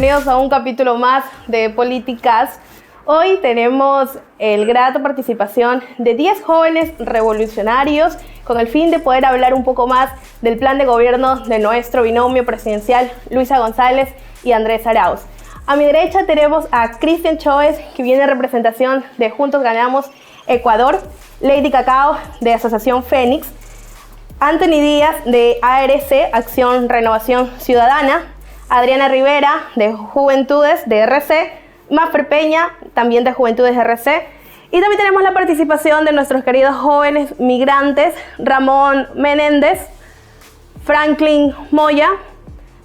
bienvenidos a un capítulo más de Políticas. Hoy tenemos el grata participación de 10 jóvenes revolucionarios con el fin de poder hablar un poco más del plan de gobierno de nuestro binomio presidencial, Luisa González y Andrés Arauz. A mi derecha tenemos a Cristian Choes, que viene en representación de Juntos Ganamos Ecuador, Lady Cacao, de Asociación Fénix, Anthony Díaz, de ARC, Acción Renovación Ciudadana, Adriana Rivera, de Juventudes, de RC, Maffer Peña, también de Juventudes RC, y también tenemos la participación de nuestros queridos jóvenes migrantes, Ramón Menéndez, Franklin Moya,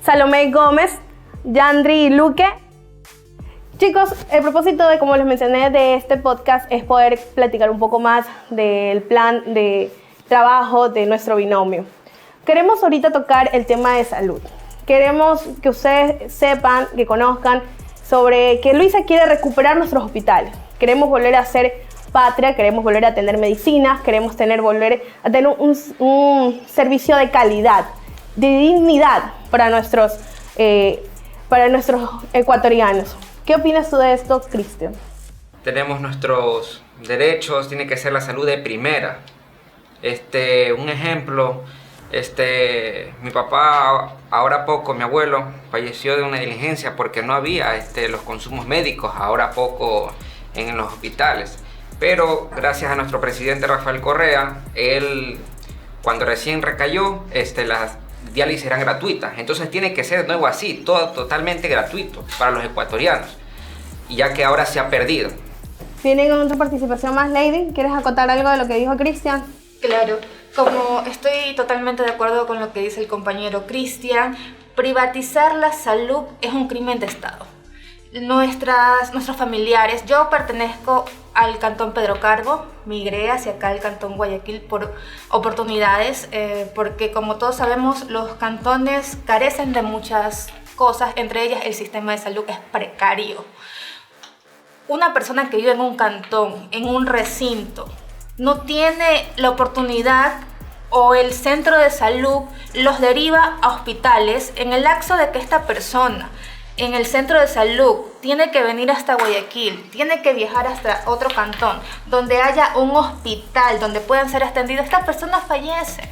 Salomé Gómez, Yandri Luque. Chicos, el propósito de, como les mencioné, de este podcast es poder platicar un poco más del plan de trabajo de nuestro binomio. Queremos ahorita tocar el tema de salud. Queremos que ustedes sepan, que conozcan sobre que Luisa quiere recuperar nuestros hospitales. Queremos volver a ser patria, queremos volver a tener medicinas, queremos volver a tener un servicio de calidad, de dignidad para nuestros ecuatorianos. ¿Qué opinas tú de esto, Cristian? Tenemos nuestros derechos, tiene que ser la salud de primera. Un ejemplo, mi papá, ahora poco, mi abuelo, falleció de una diligencia porque no había los consumos médicos, ahora poco en los hospitales. Pero gracias a nuestro presidente Rafael Correa, él, cuando recién recayó, las diálisis eran gratuitas. Entonces tiene que ser de nuevo así, todo totalmente gratuito para los ecuatorianos, y ya que ahora se ha perdido. ¿Tienen otra participación más, Lady? ¿Quieres acotar algo de lo que dijo Cristian? Claro, como estoy totalmente de acuerdo con lo que dice el compañero Cristian, privatizar la salud es un crimen de Estado. Nuestros familiares, yo pertenezco al cantón Pedro Carbo, migré hacia acá al cantón Guayaquil por oportunidades, porque como todos sabemos, los cantones carecen de muchas cosas, entre ellas el sistema de salud es precario. Una persona que vive en un cantón, en un recinto, no tiene la oportunidad o el centro de salud los deriva a hospitales en el lapso de que esta persona en el centro de salud tiene que venir hasta Guayaquil, tiene que viajar hasta otro cantón donde haya un hospital donde puedan ser atendidos. Esta persona fallece,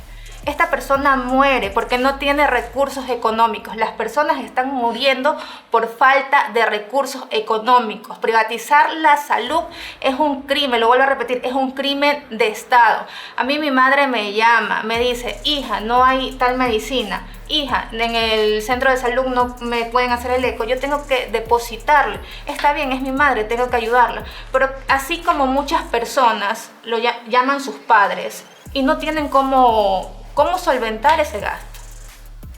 esta persona muere porque no tiene recursos económicos. Las personas están muriendo por falta de recursos económicos. Privatizar la salud es un crimen, lo vuelvo a repetir, es un crimen de Estado. A mí mi madre me llama, me dice: hija, no hay tal medicina. Hija, en el centro de salud no me pueden hacer el eco, yo tengo que depositarle. Está bien, es mi madre, tengo que ayudarla. Pero así como muchas personas lo llaman sus padres y no tienen cómo solventar ese gasto,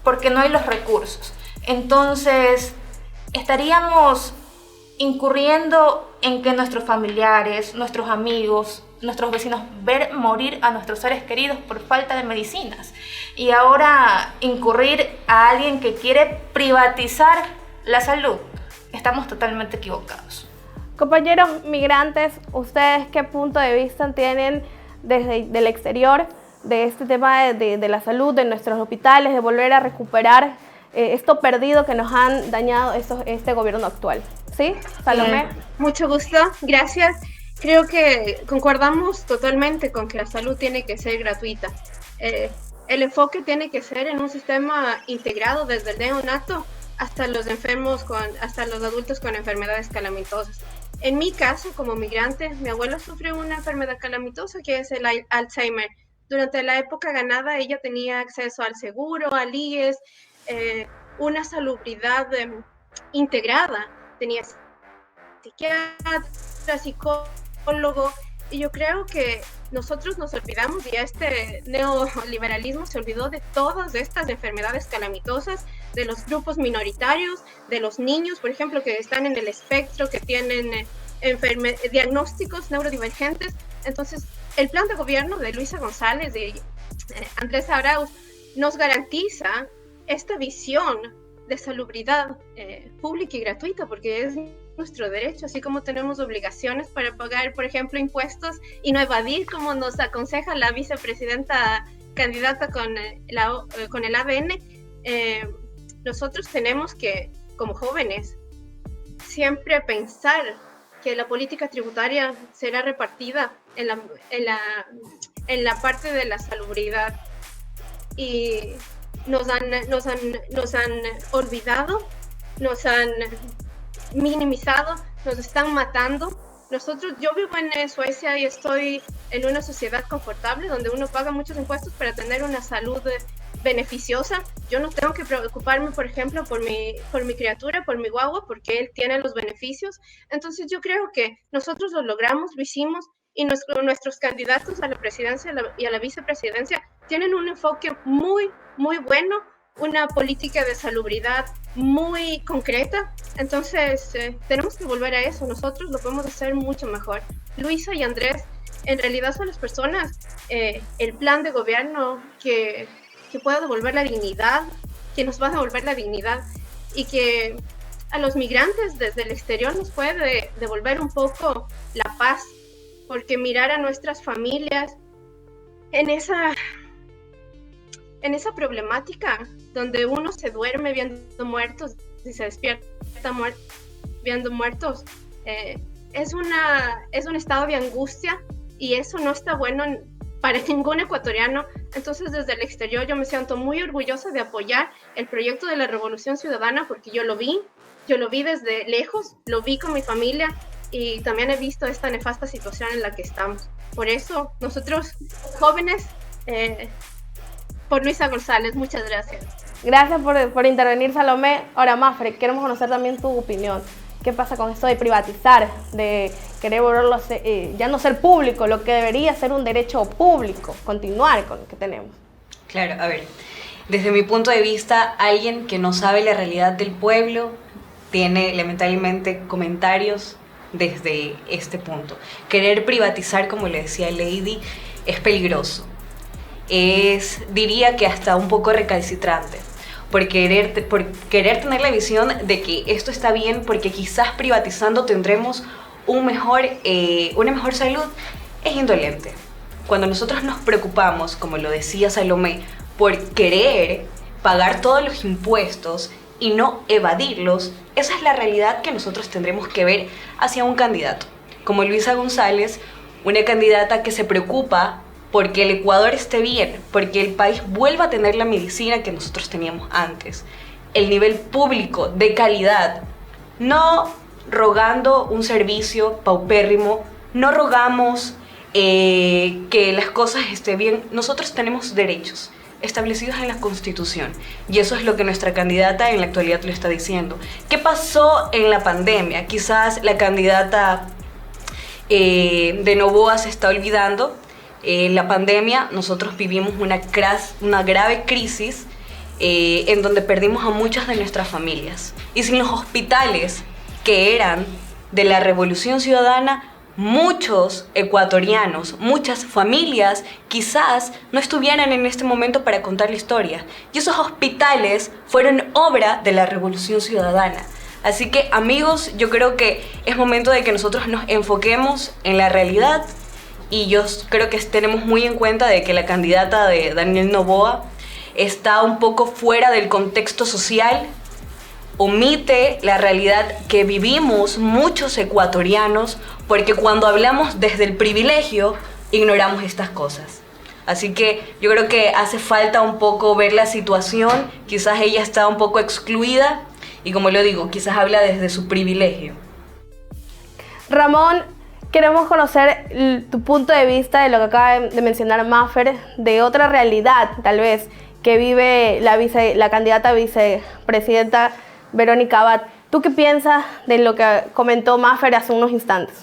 porque no hay los recursos. Entonces, estaríamos incurriendo en que nuestros familiares, nuestros amigos, nuestros vecinos, ver morir a nuestros seres queridos por falta de medicinas. Y ahora incurrir a alguien que quiere privatizar la salud. Estamos totalmente equivocados. Compañeros migrantes, ¿ustedes qué punto de vista tienen desde el exterior de este tema de la salud, de nuestros hospitales, de volver a recuperar esto perdido que nos han dañado este gobierno actual? ¿Sí? Salomé. Mucho gusto, gracias. Creo que concordamos totalmente con que la salud tiene que ser gratuita. El enfoque tiene que ser en un sistema integrado desde el neonato hasta los enfermos, hasta los adultos con enfermedades calamitosas. En mi caso, como migrante, mi abuela sufrió una enfermedad calamitosa que es el Alzheimer. Durante la época ganada, ella tenía acceso al seguro, al IES, una salubridad integrada. Tenía psiquiatra, psicólogo, y yo creo que nosotros nos olvidamos, y este neoliberalismo se olvidó de todas estas enfermedades calamitosas, de los grupos minoritarios, de los niños, por ejemplo, que están en el espectro, que tienen diagnósticos neurodivergentes. Entonces, el plan de gobierno de Luisa González, de Andrés Arauz, nos garantiza esta visión de salubridad pública y gratuita, porque es nuestro derecho, así como tenemos obligaciones para pagar, por ejemplo, impuestos y no evadir, como nos aconseja la vicepresidenta candidata con el ADN. Nosotros tenemos que, como jóvenes, siempre pensar que la política tributaria será repartida en la parte de la salubridad. Y nos han olvidado, nos han minimizado, nos están matando. Yo vivo en Suecia y estoy en una sociedad confortable donde uno paga muchos impuestos para tener una salud beneficiosa. Yo no tengo que preocuparme, por ejemplo, por mi criatura, por mi guagua, porque él tiene los beneficios. Entonces yo creo que nosotros lo logramos, lo hicimos, y nuestros candidatos a la presidencia y a la vicepresidencia tienen un enfoque muy, muy bueno, una política de salubridad muy concreta. Entonces tenemos que volver a eso. Nosotros lo podemos hacer mucho mejor. Luisa y Andrés en realidad son las personas, el plan de gobierno que pueda devolver la dignidad, que nos va a devolver la dignidad, y que a los migrantes desde el exterior nos puede devolver un poco la paz, porque mirar a nuestras familias en esa problemática donde uno se duerme viendo muertos y se despierta viendo muertos, es un estado de angustia, y eso no está bueno para ningún ecuatoriano. Entonces desde el exterior yo me siento muy orgullosa de apoyar el proyecto de la Revolución Ciudadana, porque yo lo vi desde lejos, lo vi con mi familia, y también he visto esta nefasta situación en la que estamos. Por eso nosotros jóvenes, por Luisa González, muchas gracias. Gracias por intervenir, Salomé. Ahora, Mafre, queremos conocer también tu opinión. ¿Qué pasa con esto de privatizar, de querer volverlo ya no ser público, lo que debería ser un derecho público, continuar con lo que tenemos? Claro, a ver, desde mi punto de vista, alguien que no sabe la realidad del pueblo tiene lamentablemente comentarios desde este punto. Querer privatizar, como le decía Lady, es peligroso. Diría que hasta un poco recalcitrante, por querer tener la visión de que esto está bien porque quizás privatizando tendremos una mejor salud, es indolente. Cuando nosotros nos preocupamos, como lo decía Salomé, por querer pagar todos los impuestos y no evadirlos, esa es la realidad que nosotros tendremos que ver hacia un candidato. Como Luisa González, una candidata que se preocupa porque el Ecuador esté bien, porque el país vuelva a tener la medicina que nosotros teníamos antes, el nivel público de calidad, no rogando un servicio paupérrimo, no rogamos que las cosas estén bien. Nosotros tenemos derechos establecidos en la Constitución, y eso es lo que nuestra candidata en la actualidad lo está diciendo. ¿Qué pasó en la pandemia? Quizás la candidata de Noboa se está olvidando. En la pandemia nosotros vivimos una grave crisis en donde perdimos a muchas de nuestras familias, y sin los hospitales que eran de la Revolución Ciudadana, muchos ecuatorianos, muchas familias quizás no estuvieran en este momento para contar la historia, y esos hospitales fueron obra de la Revolución Ciudadana. Así que, amigos, yo creo que es momento de que nosotros nos enfoquemos en la realidad, y yo creo que tenemos muy en cuenta de que la candidata de Daniel Noboa está un poco fuera del contexto social, omite la realidad que vivimos muchos ecuatorianos, porque cuando hablamos desde el privilegio ignoramos estas cosas. Así que yo creo que hace falta un poco ver la situación, quizás ella está un poco excluida y, como lo digo, quizás habla desde su privilegio. Ramón, queremos conocer tu punto de vista de lo que acaba de mencionar Maffer, de otra realidad tal vez que vive la candidata vicepresidenta Verónica Abad. ¿Tú qué piensas de lo que comentó Maffer hace unos instantes?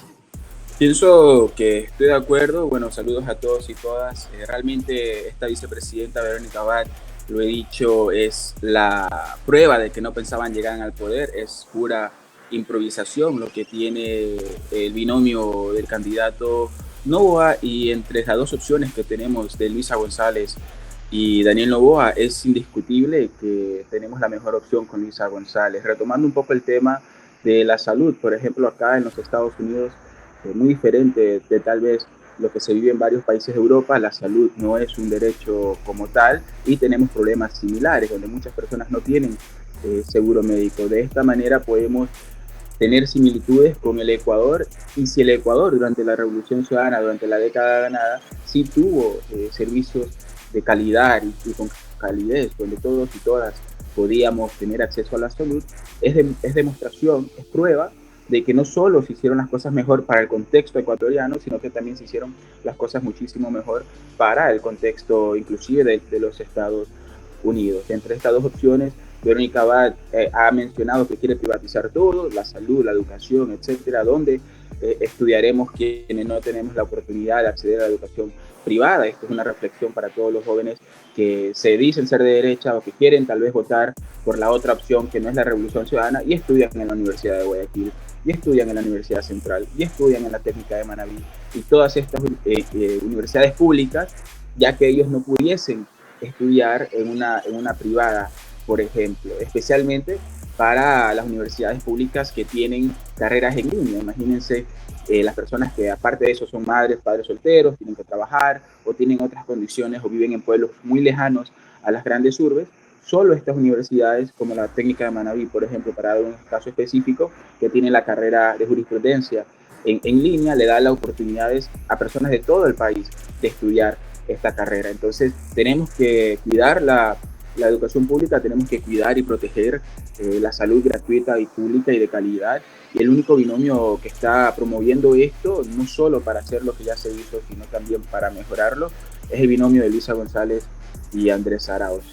Pienso que estoy de acuerdo. Bueno, saludos a todos y todas. Realmente esta vicepresidenta Verónica Abad, lo he dicho, es la prueba de que no pensaban llegar al poder. Es pura improvisación lo que tiene el binomio del candidato Noboa, y entre las dos opciones que tenemos de Luisa González y Daniel Noboa, es indiscutible que tenemos la mejor opción con Luisa González. Retomando un poco el tema de la salud, por ejemplo, acá en los Estados Unidos, muy diferente de tal vez lo que se vive en varios países de Europa, la salud no es un derecho como tal, y tenemos problemas similares donde muchas personas no tienen seguro médico. De esta manera podemos tener similitudes con el Ecuador, y si el Ecuador durante la Revolución Ciudadana, durante la década ganada, sí tuvo servicios de calidad y con calidez, donde todos y todas podíamos tener acceso a la salud, es demostración, es prueba de que no solo se hicieron las cosas mejor para el contexto ecuatoriano, sino que también se hicieron las cosas muchísimo mejor para el contexto inclusive de los Estados Unidos. Entre estas dos opciones, Verónica Abad ha mencionado que quiere privatizar todo, la salud, la educación, etcétera, donde estudiaremos quienes no tenemos la oportunidad de acceder a la educación privada. Esto es una reflexión para todos los jóvenes que se dicen ser de derecha o que quieren tal vez votar por la otra opción que no es la Revolución Ciudadana y estudian en la Universidad de Guayaquil, y estudian en la Universidad Central, y estudian en la Técnica de Manabí, y todas estas universidades públicas, ya que ellos no pudiesen estudiar en una privada, por ejemplo, especialmente para las universidades públicas que tienen carreras en línea. Imagínense las personas que aparte de eso son madres, padres solteros, tienen que trabajar o tienen otras condiciones o viven en pueblos muy lejanos a las grandes urbes. Solo estas universidades, como la Técnica de Manabí, por ejemplo, para dar un caso específico, que tiene la carrera de jurisprudencia en línea, le da las oportunidades a personas de todo el país de estudiar esta carrera. Entonces, tenemos que cuidar la educación pública, tenemos que cuidar y proteger la salud gratuita y pública y de calidad. Y el único binomio que está promoviendo esto, no solo para hacer lo que ya se hizo, sino también para mejorarlo, es el binomio de Luisa González y Andrés Arauz.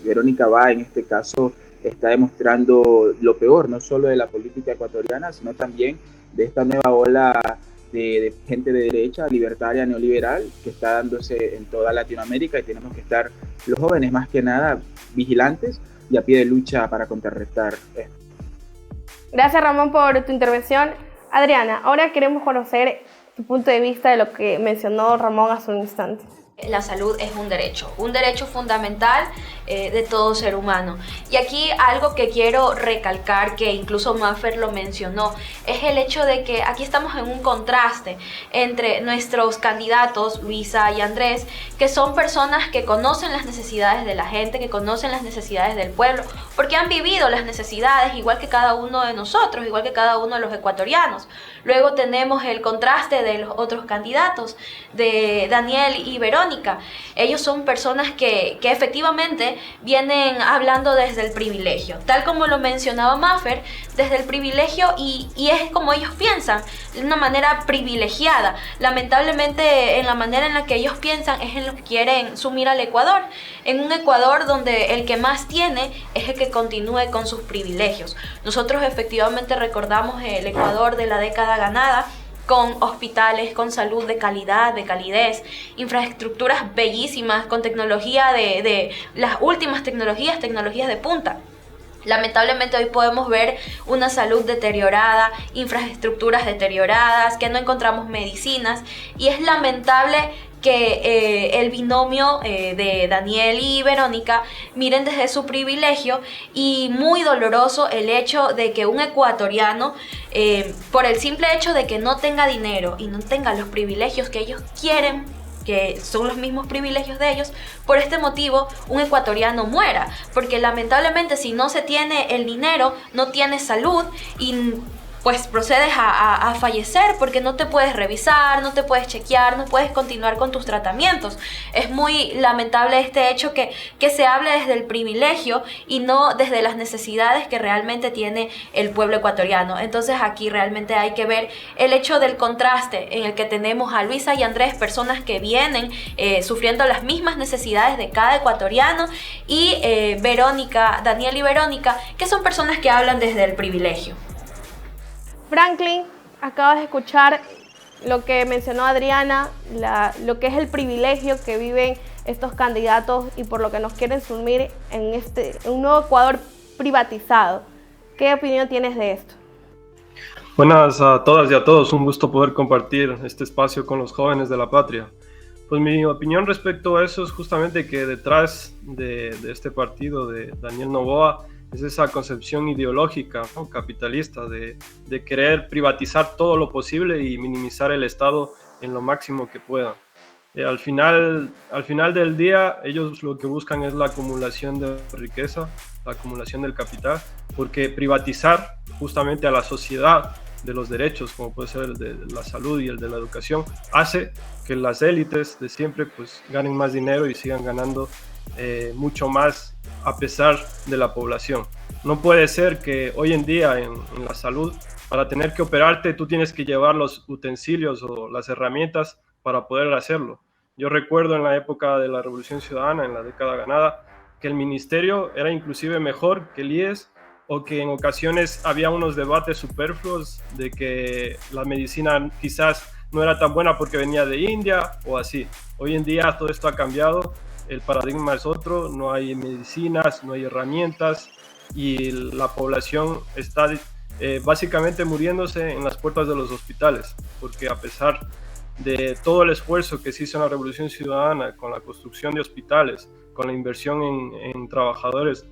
Verónica Abad, en este caso, está demostrando lo peor, no solo de la política ecuatoriana, sino también de esta nueva ola de gente de derecha, libertaria, neoliberal, que está dándose en toda Latinoamérica, y tenemos que estar, los jóvenes más que nada, vigilantes y a pie de lucha para contrarrestar esto. Gracias, Ramón, por tu intervención. Adriana, ahora queremos conocer tu punto de vista de lo que mencionó Ramón hace un instante. La salud es un derecho fundamental de todo ser humano. Y aquí algo que quiero recalcar, que incluso Maffer lo mencionó, es el hecho de que aquí estamos en un contraste entre nuestros candidatos, Luisa y Andrés, que son personas que conocen las necesidades de la gente, que conocen las necesidades del pueblo, porque han vivido las necesidades igual que cada uno de nosotros, igual que cada uno de los ecuatorianos. Luego tenemos el contraste de los otros candidatos, de Daniel y Verónica. Ellos son personas que efectivamente vienen hablando desde el privilegio, tal como lo mencionaba Maffer, desde el privilegio, y es como ellos piensan, de una manera privilegiada. Lamentablemente, en la manera en la que ellos piensan es en lo que quieren sumir al Ecuador, en un Ecuador donde el que más tiene es el que continúe con sus privilegios. Nosotros efectivamente recordamos el Ecuador de la década ganada, con hospitales, con salud de calidad, de calidez, infraestructuras bellísimas, con tecnología de las últimas tecnologías de punta. Lamentablemente hoy podemos ver una salud deteriorada, infraestructuras deterioradas, que no encontramos medicinas, y es lamentable que el binomio de Daniel y Verónica miren desde su privilegio, y muy doloroso el hecho de que un ecuatoriano, por el simple hecho de que no tenga dinero y no tenga los privilegios que ellos quieren, que son los mismos privilegios de ellos, por este motivo un ecuatoriano muera, porque lamentablemente si no se tiene el dinero, no tienes salud y pues procedes a fallecer, porque no te puedes revisar, no te puedes chequear, no puedes continuar con tus tratamientos. Es muy lamentable este hecho que se hable desde el privilegio y no desde las necesidades que realmente tiene el pueblo ecuatoriano. Entonces aquí realmente hay que ver el hecho del contraste en el que tenemos a Luisa y Andrés, personas que vienen sufriendo las mismas necesidades de cada ecuatoriano, y Verónica, Daniel y Verónica, que son personas que hablan desde el privilegio. Franklin, acabas de escuchar lo que mencionó Adriana, lo que es el privilegio que viven estos candidatos y por lo que nos quieren sumir en un nuevo Ecuador privatizado. ¿Qué opinión tienes de esto? Buenas a todas y a todos, un gusto poder compartir este espacio con los jóvenes de la patria. Pues mi opinión respecto a eso es justamente que detrás de este partido de Daniel Noboa es esa concepción ideológica, ¿no?, capitalista, de querer privatizar todo lo posible y minimizar el Estado en lo máximo que puedan. Al final del día, ellos lo que buscan es la acumulación de riqueza, la acumulación del capital, porque privatizar justamente a la sociedad de los derechos, como puede ser el de la salud y el de la educación, hace que las élites de siempre pues ganen más dinero y sigan ganando mucho más a pesar de la población. No puede ser que hoy en día en la salud, para tener que operarte, tú tienes que llevar los utensilios o las herramientas para poder hacerlo. Yo recuerdo en la época de la Revolución Ciudadana, en la década ganada, que el ministerio era inclusive mejor que el IES, o que en ocasiones había unos debates superfluos de que la medicina quizás no era tan buena porque venía de India o así. Hoy en día todo esto ha cambiado, el paradigma es otro, no hay medicinas, no hay herramientas y la población está básicamente muriéndose en las puertas de los hospitales, porque a pesar de todo el esfuerzo que se hizo en la Revolución Ciudadana con la construcción de hospitales, con la inversión en trabajadores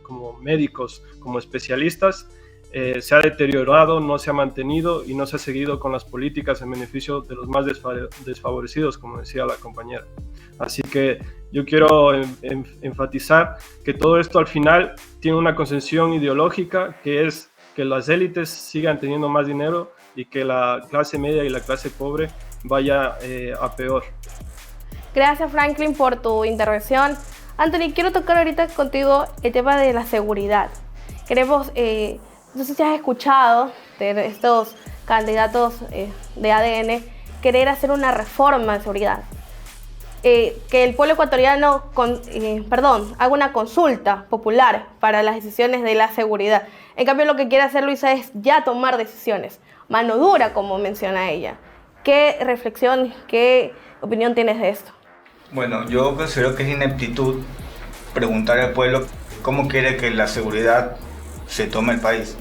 como médicos, como especialistas, se ha deteriorado, no se ha mantenido y no se ha seguido con las políticas en beneficio de los más desfavorecidos, como decía la compañera. Así que yo quiero enfatizar que todo esto al final tiene una concepción ideológica, que es que las élites sigan teniendo más dinero y que la clase media y la clase pobre vaya a peor. Gracias, Franklin, por tu intervención. Anthony, quiero tocar ahorita contigo el tema de la seguridad. Queremos, no sé si has escuchado de estos candidatos de ADN querer hacer una reforma de seguridad. Que el pueblo ecuatoriano haga una consulta popular para las decisiones de la seguridad. En cambio, lo que quiere hacer Luisa es ya tomar decisiones, mano dura, como menciona ella. ¿Qué reflexión, qué opinión tienes de esto? Bueno, yo considero que es ineptitud preguntar al pueblo cómo quiere que la seguridad se tome el país.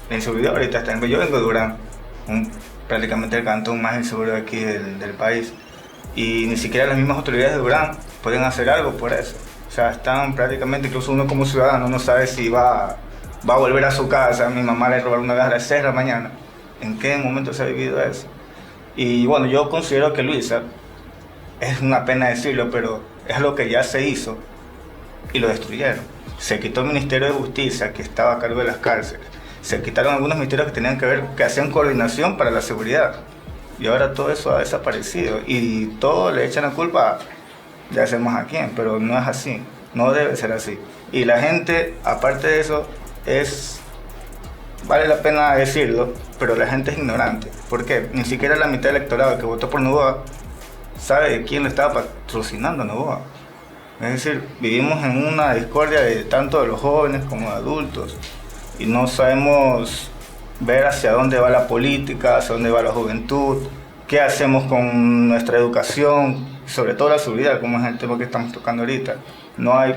La inseguridad ahorita está yo vengo de Durán, prácticamente el cantón más inseguro de aquí del país. Y ni siquiera las mismas autoridades de Durán pueden hacer algo por eso. O sea, están prácticamente, incluso uno como ciudadano no sabe si va a volver a su casa. Mi mamá le robaron una vez a las 6 de la mañana. ¿En qué momento se ha vivido eso? Y bueno, yo considero que Luisa, es una pena decirlo, pero es lo que ya se hizo y lo destruyeron. Se quitó el Ministerio de Justicia, que estaba a cargo de las cárceles. Se quitaron algunos ministerios que tenían que ver, que hacían coordinación para la seguridad. Y ahora todo eso ha desaparecido y todo le echan la culpa, ya sabemos a quién, pero no es así, no debe ser así. Y la gente, aparte de eso, vale la pena decirlo, pero la gente es ignorante. ¿Por qué? Ni siquiera la mitad del electorado que votó por Noboa sabe de quién le estaba patrocinando a Noboa. Es decir, vivimos en una discordia de tanto de los jóvenes como de adultos y no sabemos ver hacia dónde va la política, hacia dónde va la juventud, qué hacemos con nuestra educación, sobre todo la seguridad, como es el tema que estamos tocando ahorita. No hay...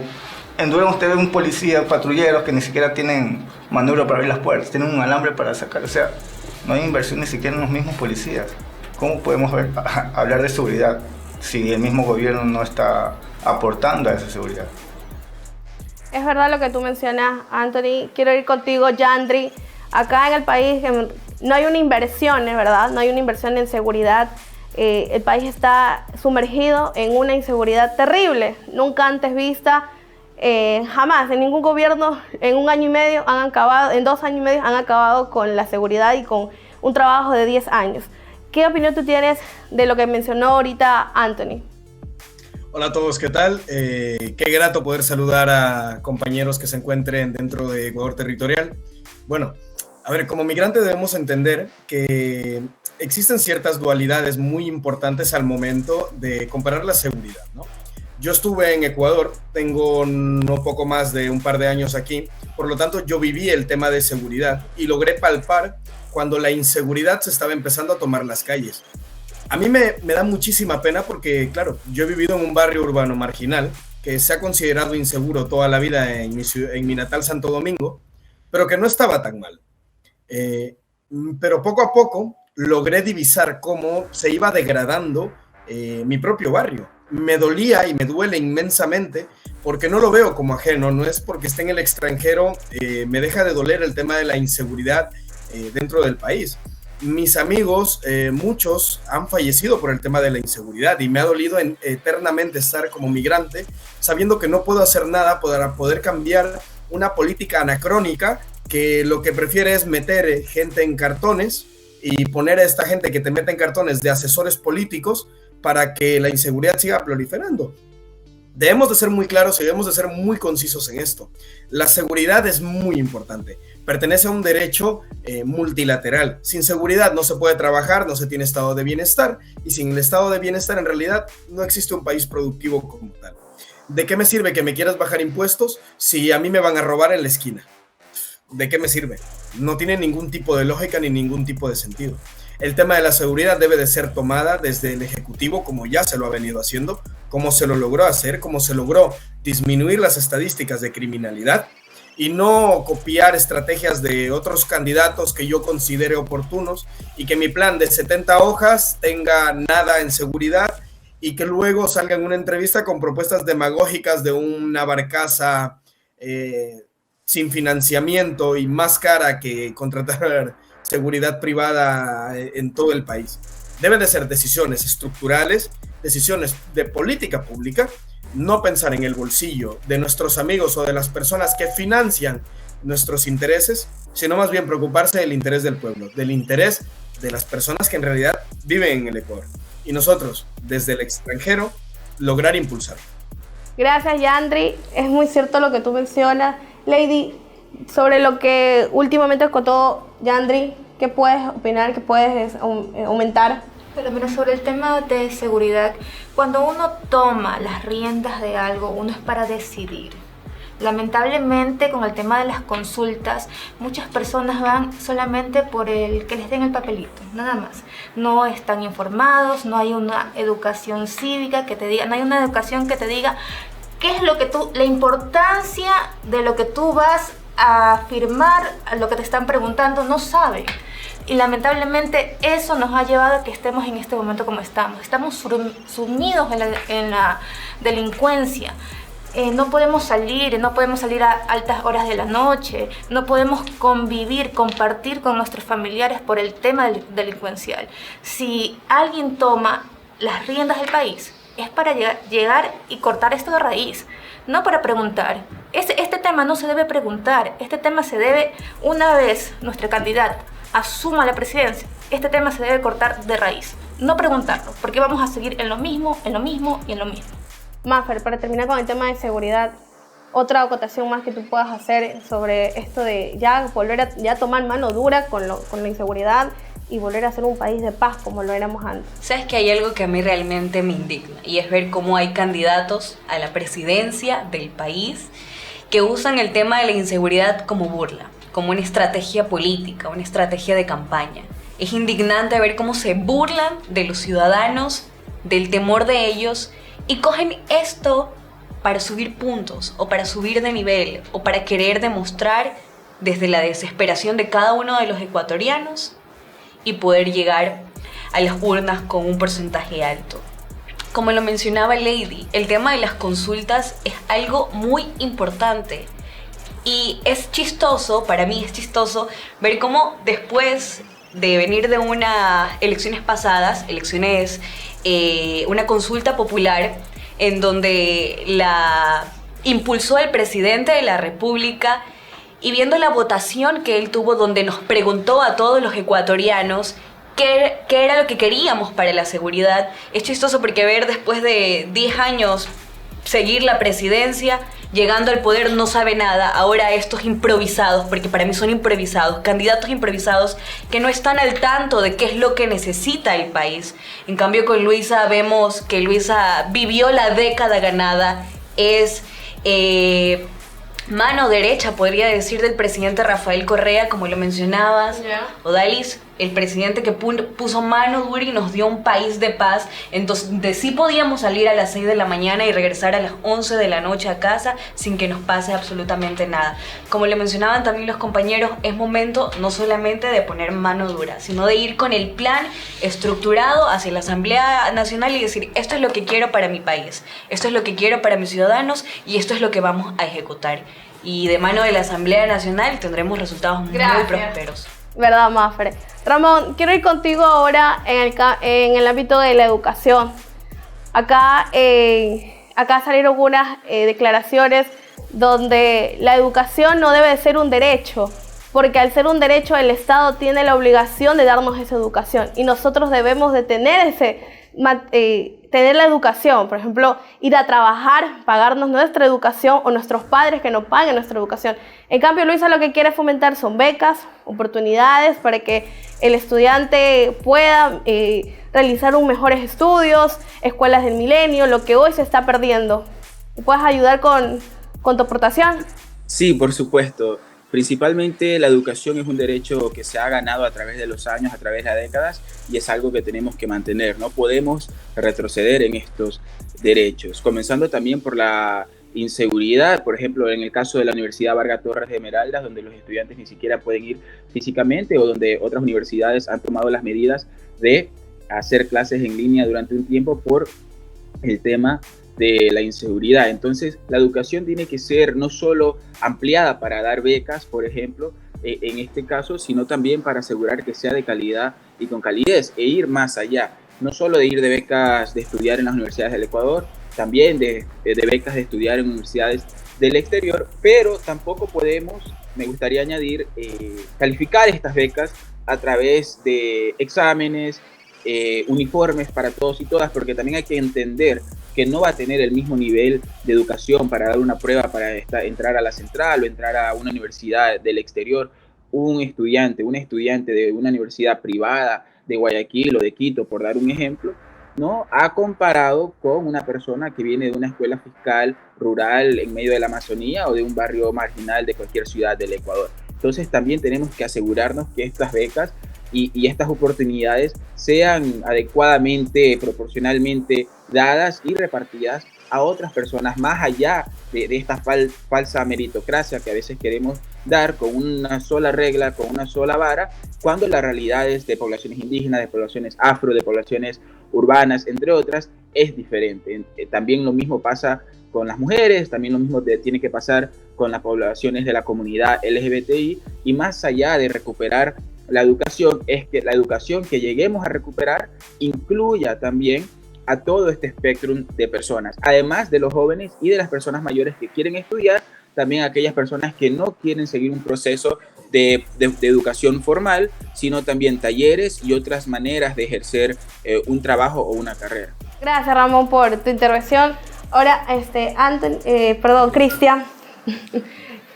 En Durán usted ve un policía, patrulleros que ni siquiera tienen maniobra para abrir las puertas, tienen un alambre para sacar, o sea, no hay inversión ni siquiera en los mismos policías. ¿Cómo podemos hablar de seguridad si el mismo gobierno no está aportando a esa seguridad? Es verdad lo que tú mencionas, Anthony. Quiero ir contigo, Yandri. Acá en el país no hay una inversión, es verdad, no hay una inversión en seguridad. El país está sumergido en una inseguridad terrible, nunca antes vista, jamás, en ningún gobierno, en 1 año y medio en 2 años y medio han acabado con la seguridad y con un trabajo de 10 años. ¿Qué opinión tú tienes de lo que mencionó ahorita Anthony? Hola a todos, ¿qué tal? Qué grato poder saludar a compañeros que se encuentren dentro de Ecuador Territorial. Bueno, a ver, como migrante debemos entender que existen ciertas dualidades muy importantes al momento de comparar la seguridad, ¿no? Yo estuve en Ecuador, tengo no poco más de un par de años aquí, por lo tanto yo viví el tema de seguridad y logré palpar cuando la inseguridad se estaba empezando a tomar las calles. A mí me da muchísima pena porque, claro, yo he vivido en un barrio urbano marginal que se ha considerado inseguro toda la vida en mi natal Santo Domingo, pero que no estaba tan mal. Pero poco a poco logré divisar cómo se iba degradando mi propio barrio. Me dolía y me duele inmensamente porque no lo veo como ajeno, no es porque esté en el extranjero, me deja de doler el tema de la inseguridad dentro del país. Mis amigos, muchos han fallecido por el tema de la inseguridad y me ha dolido eternamente estar como migrante sabiendo que no puedo hacer nada para poder cambiar una política anacrónica que lo que prefiere es meter gente en cartones y poner a esta gente que te mete en cartones de asesores políticos para que la inseguridad siga proliferando. Debemos de ser muy claros y debemos de ser muy concisos en esto. La seguridad es muy importante. Pertenece a un derecho multilateral. Sin seguridad no se puede trabajar, no se tiene estado de bienestar, y sin el estado de bienestar en realidad no existe un país productivo como tal. ¿De qué me sirve que me quieras bajar impuestos si a mí me van a robar en la esquina? ¿De qué me sirve? No tiene ningún tipo de lógica ni ningún tipo de sentido. El tema de la seguridad debe de ser tomada desde el Ejecutivo, como ya se lo ha venido haciendo, como se lo logró hacer, como se logró disminuir las estadísticas de criminalidad, y no copiar estrategias de otros candidatos que yo considere oportunos, y que mi plan de 70 hojas tenga nada en seguridad y que luego salga en una entrevista con propuestas demagógicas de una barcaza sin financiamiento y más cara que contratar seguridad privada en todo el país. Deben de ser decisiones estructurales, decisiones de política pública, no pensar en el bolsillo de nuestros amigos o de las personas que financian nuestros intereses, sino más bien preocuparse del interés del pueblo, del interés de las personas que en realidad viven en el Ecuador. Y nosotros, desde el extranjero, lograr impulsar. Gracias, Yandri. Es muy cierto lo que tú mencionas. Lady, sobre lo que últimamente contó Yandri, ¿qué puedes opinar? ¿Qué puedes aumentar? Pero mira, sobre el tema de seguridad, cuando uno toma las riendas de algo, uno es para decidir. Lamentablemente, con el tema de las consultas, muchas personas van solamente por el que les den el papelito, nada más. No están informados, no hay una educación cívica que te diga, no hay una educación que te diga qué es lo que la importancia de lo que tú vas a firmar, a lo que te están preguntando, no saben. Y lamentablemente eso nos ha llevado a que estemos en este momento como estamos. Estamos sumidos en la delincuencia. No podemos salir a altas horas de la noche, no podemos convivir, compartir con nuestros familiares por el tema delincuencial. Si alguien toma las riendas del país, es para llegar y cortar esto de raíz, no para preguntar. Este tema no se debe preguntar, este tema se debe, una vez nuestra candidata asuma la presidencia, este tema se debe cortar de raíz, no preguntarlo, porque vamos a seguir en lo mismo y en lo mismo. Maffer, para terminar con el tema de seguridad, otra acotación más que tú puedas hacer sobre esto de ya volver a tomar mano dura con la inseguridad y volver a ser un país de paz como lo éramos antes. Sabes que hay algo que a mí realmente me indigna, y es ver cómo hay candidatos a la presidencia del país que usan el tema de la inseguridad como burla, como una estrategia política, una estrategia de campaña. Es indignante ver cómo se burlan de los ciudadanos, del temor de ellos, y cogen esto para subir puntos, o para subir de nivel, o para querer demostrar desde la desesperación de cada uno de los ecuatorianos y poder llegar a las urnas con un porcentaje alto. Como lo mencionaba Lady, el tema de las consultas es algo muy importante. Y es chistoso, para mí es chistoso, ver cómo después de venir de unas elecciones pasadas, una consulta popular en donde la impulsó el presidente de la República, y viendo la votación que él tuvo, donde nos preguntó a todos los ecuatorianos qué era lo que queríamos para la seguridad, es chistoso porque ver después de 10 años seguir la presidencia, llegando al poder no sabe nada, ahora estos improvisados, porque para mí son improvisados, candidatos improvisados que no están al tanto de qué es lo que necesita el país. En cambio con Luisa vemos que Luisa vivió la década ganada, es mano derecha, podría decir, del presidente Rafael Correa, como lo mencionabas, Odalis, el presidente que puso mano dura y nos dio un país de paz, entonces sí podíamos salir a las 6 de la mañana y regresar a las 11 de la noche a casa sin que nos pase absolutamente nada. Como le mencionaban también los compañeros, es momento no solamente de poner mano dura, sino de ir con el plan estructurado hacia la Asamblea Nacional y decir, esto es lo que quiero para mi país, esto es lo que quiero para mis ciudadanos y esto es lo que vamos a ejecutar. Y de mano de la Asamblea Nacional tendremos resultados muy prósperos. ¿Verdad, Maffer? Ramón, quiero ir contigo ahora en el ámbito de la educación. Acá salieron unas declaraciones donde la educación no debe de ser un derecho, porque al ser un derecho el Estado tiene la obligación de darnos esa educación y nosotros debemos de tener tener la educación, por ejemplo, ir a trabajar, pagarnos nuestra educación o nuestros padres que nos paguen nuestra educación. En cambio, Luisa lo que quiere fomentar son becas, oportunidades para que el estudiante pueda realizar mejores estudios, escuelas del milenio, lo que hoy se está perdiendo. ¿Puedes ayudar con tu aportación? Sí, por supuesto. Principalmente la educación es un derecho que se ha ganado a través de los años, a través de las décadas, y es algo que tenemos que mantener. No podemos retroceder en estos derechos, comenzando también por la inseguridad. Por ejemplo, en el caso de la Universidad Vargas Torres de Esmeraldas, donde los estudiantes ni siquiera pueden ir físicamente, o donde otras universidades han tomado las medidas de hacer clases en línea durante un tiempo por el tema de la inseguridad. Entonces, la educación tiene que ser no solo ampliada para dar becas, por ejemplo, en este caso, sino también para asegurar que sea de calidad y con calidez, e ir más allá, no solo de ir de becas de estudiar en las universidades del Ecuador, también de becas de estudiar en universidades del exterior, pero tampoco podemos, me gustaría añadir, calificar estas becas a través de exámenes, uniformes para todos y todas, porque también hay que entender que no va a tener el mismo nivel de educación para dar una prueba para entrar a la central o entrar a una universidad del exterior. Un estudiante de una universidad privada de Guayaquil o de Quito, por dar un ejemplo, ¿no? Ha comparado con una persona que viene de una escuela fiscal rural en medio de la Amazonía o de un barrio marginal de cualquier ciudad del Ecuador. Entonces también tenemos que asegurarnos que estas becas y estas oportunidades sean adecuadamente, proporcionalmente dadas y repartidas a otras personas, más allá de esta falsa meritocracia que a veces queremos dar con una sola regla, con una sola vara, cuando la realidad es de poblaciones indígenas, de poblaciones afro, de poblaciones urbanas, entre otras, es diferente. También lo mismo pasa con las mujeres, también lo mismo tiene que pasar con las poblaciones de la comunidad LGBTI, y más allá de recuperar la educación, es que la educación que lleguemos a recuperar incluya también a todo este espectro de personas, además de los jóvenes y de las personas mayores que quieren estudiar, también aquellas personas que no quieren seguir un proceso de educación formal, sino también talleres y otras maneras de ejercer un trabajo o una carrera. Gracias, Ramón, por tu intervención. Ahora, Cristian,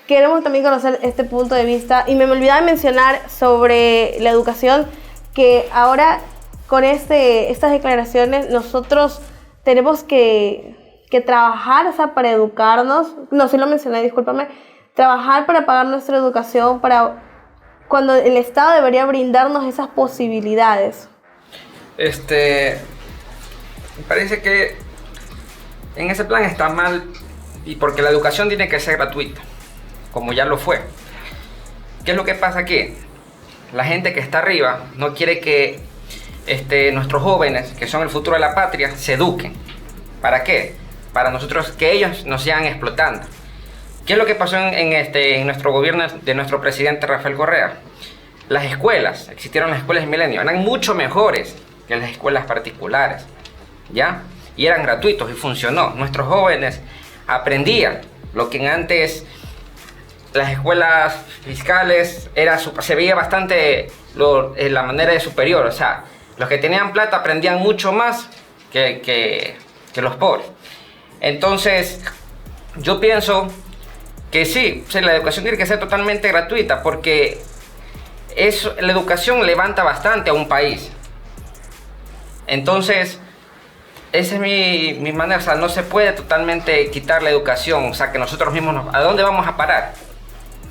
queremos también conocer este punto de vista, y me olvidaba de mencionar sobre la educación, que ahora con estas declaraciones nosotros tenemos que trabajar, o sea, para educarnos. No, sí lo mencioné, discúlpame. Trabajar para pagar nuestra educación, cuando el Estado debería brindarnos esas posibilidades. Me parece que en ese plan está mal, y porque la educación tiene que ser gratuita, como ya lo fue. ¿Qué es lo que pasa aquí? La gente que está arriba no quiere que nuestros jóvenes, que son el futuro de la patria, se eduquen. ¿Para qué? Para nosotros, que ellos nos sigan explotando. ¿Qué es lo que pasó en nuestro gobierno de nuestro presidente Rafael Correa? Las escuelas, existieron las escuelas de milenio, eran mucho mejores que las escuelas particulares, ¿ya? Y eran gratuitos y funcionó. Nuestros jóvenes aprendían lo que antes las escuelas fiscales se veía bastante la manera de superior. O sea, los que tenían plata aprendían mucho más que los pobres. Entonces, yo pienso que sí, la educación tiene que ser totalmente gratuita, porque la educación levanta bastante a un país. Entonces, esa es mi manera. O sea, no se puede totalmente quitar la educación. O sea, que nosotros mismos, ¿a dónde vamos a parar?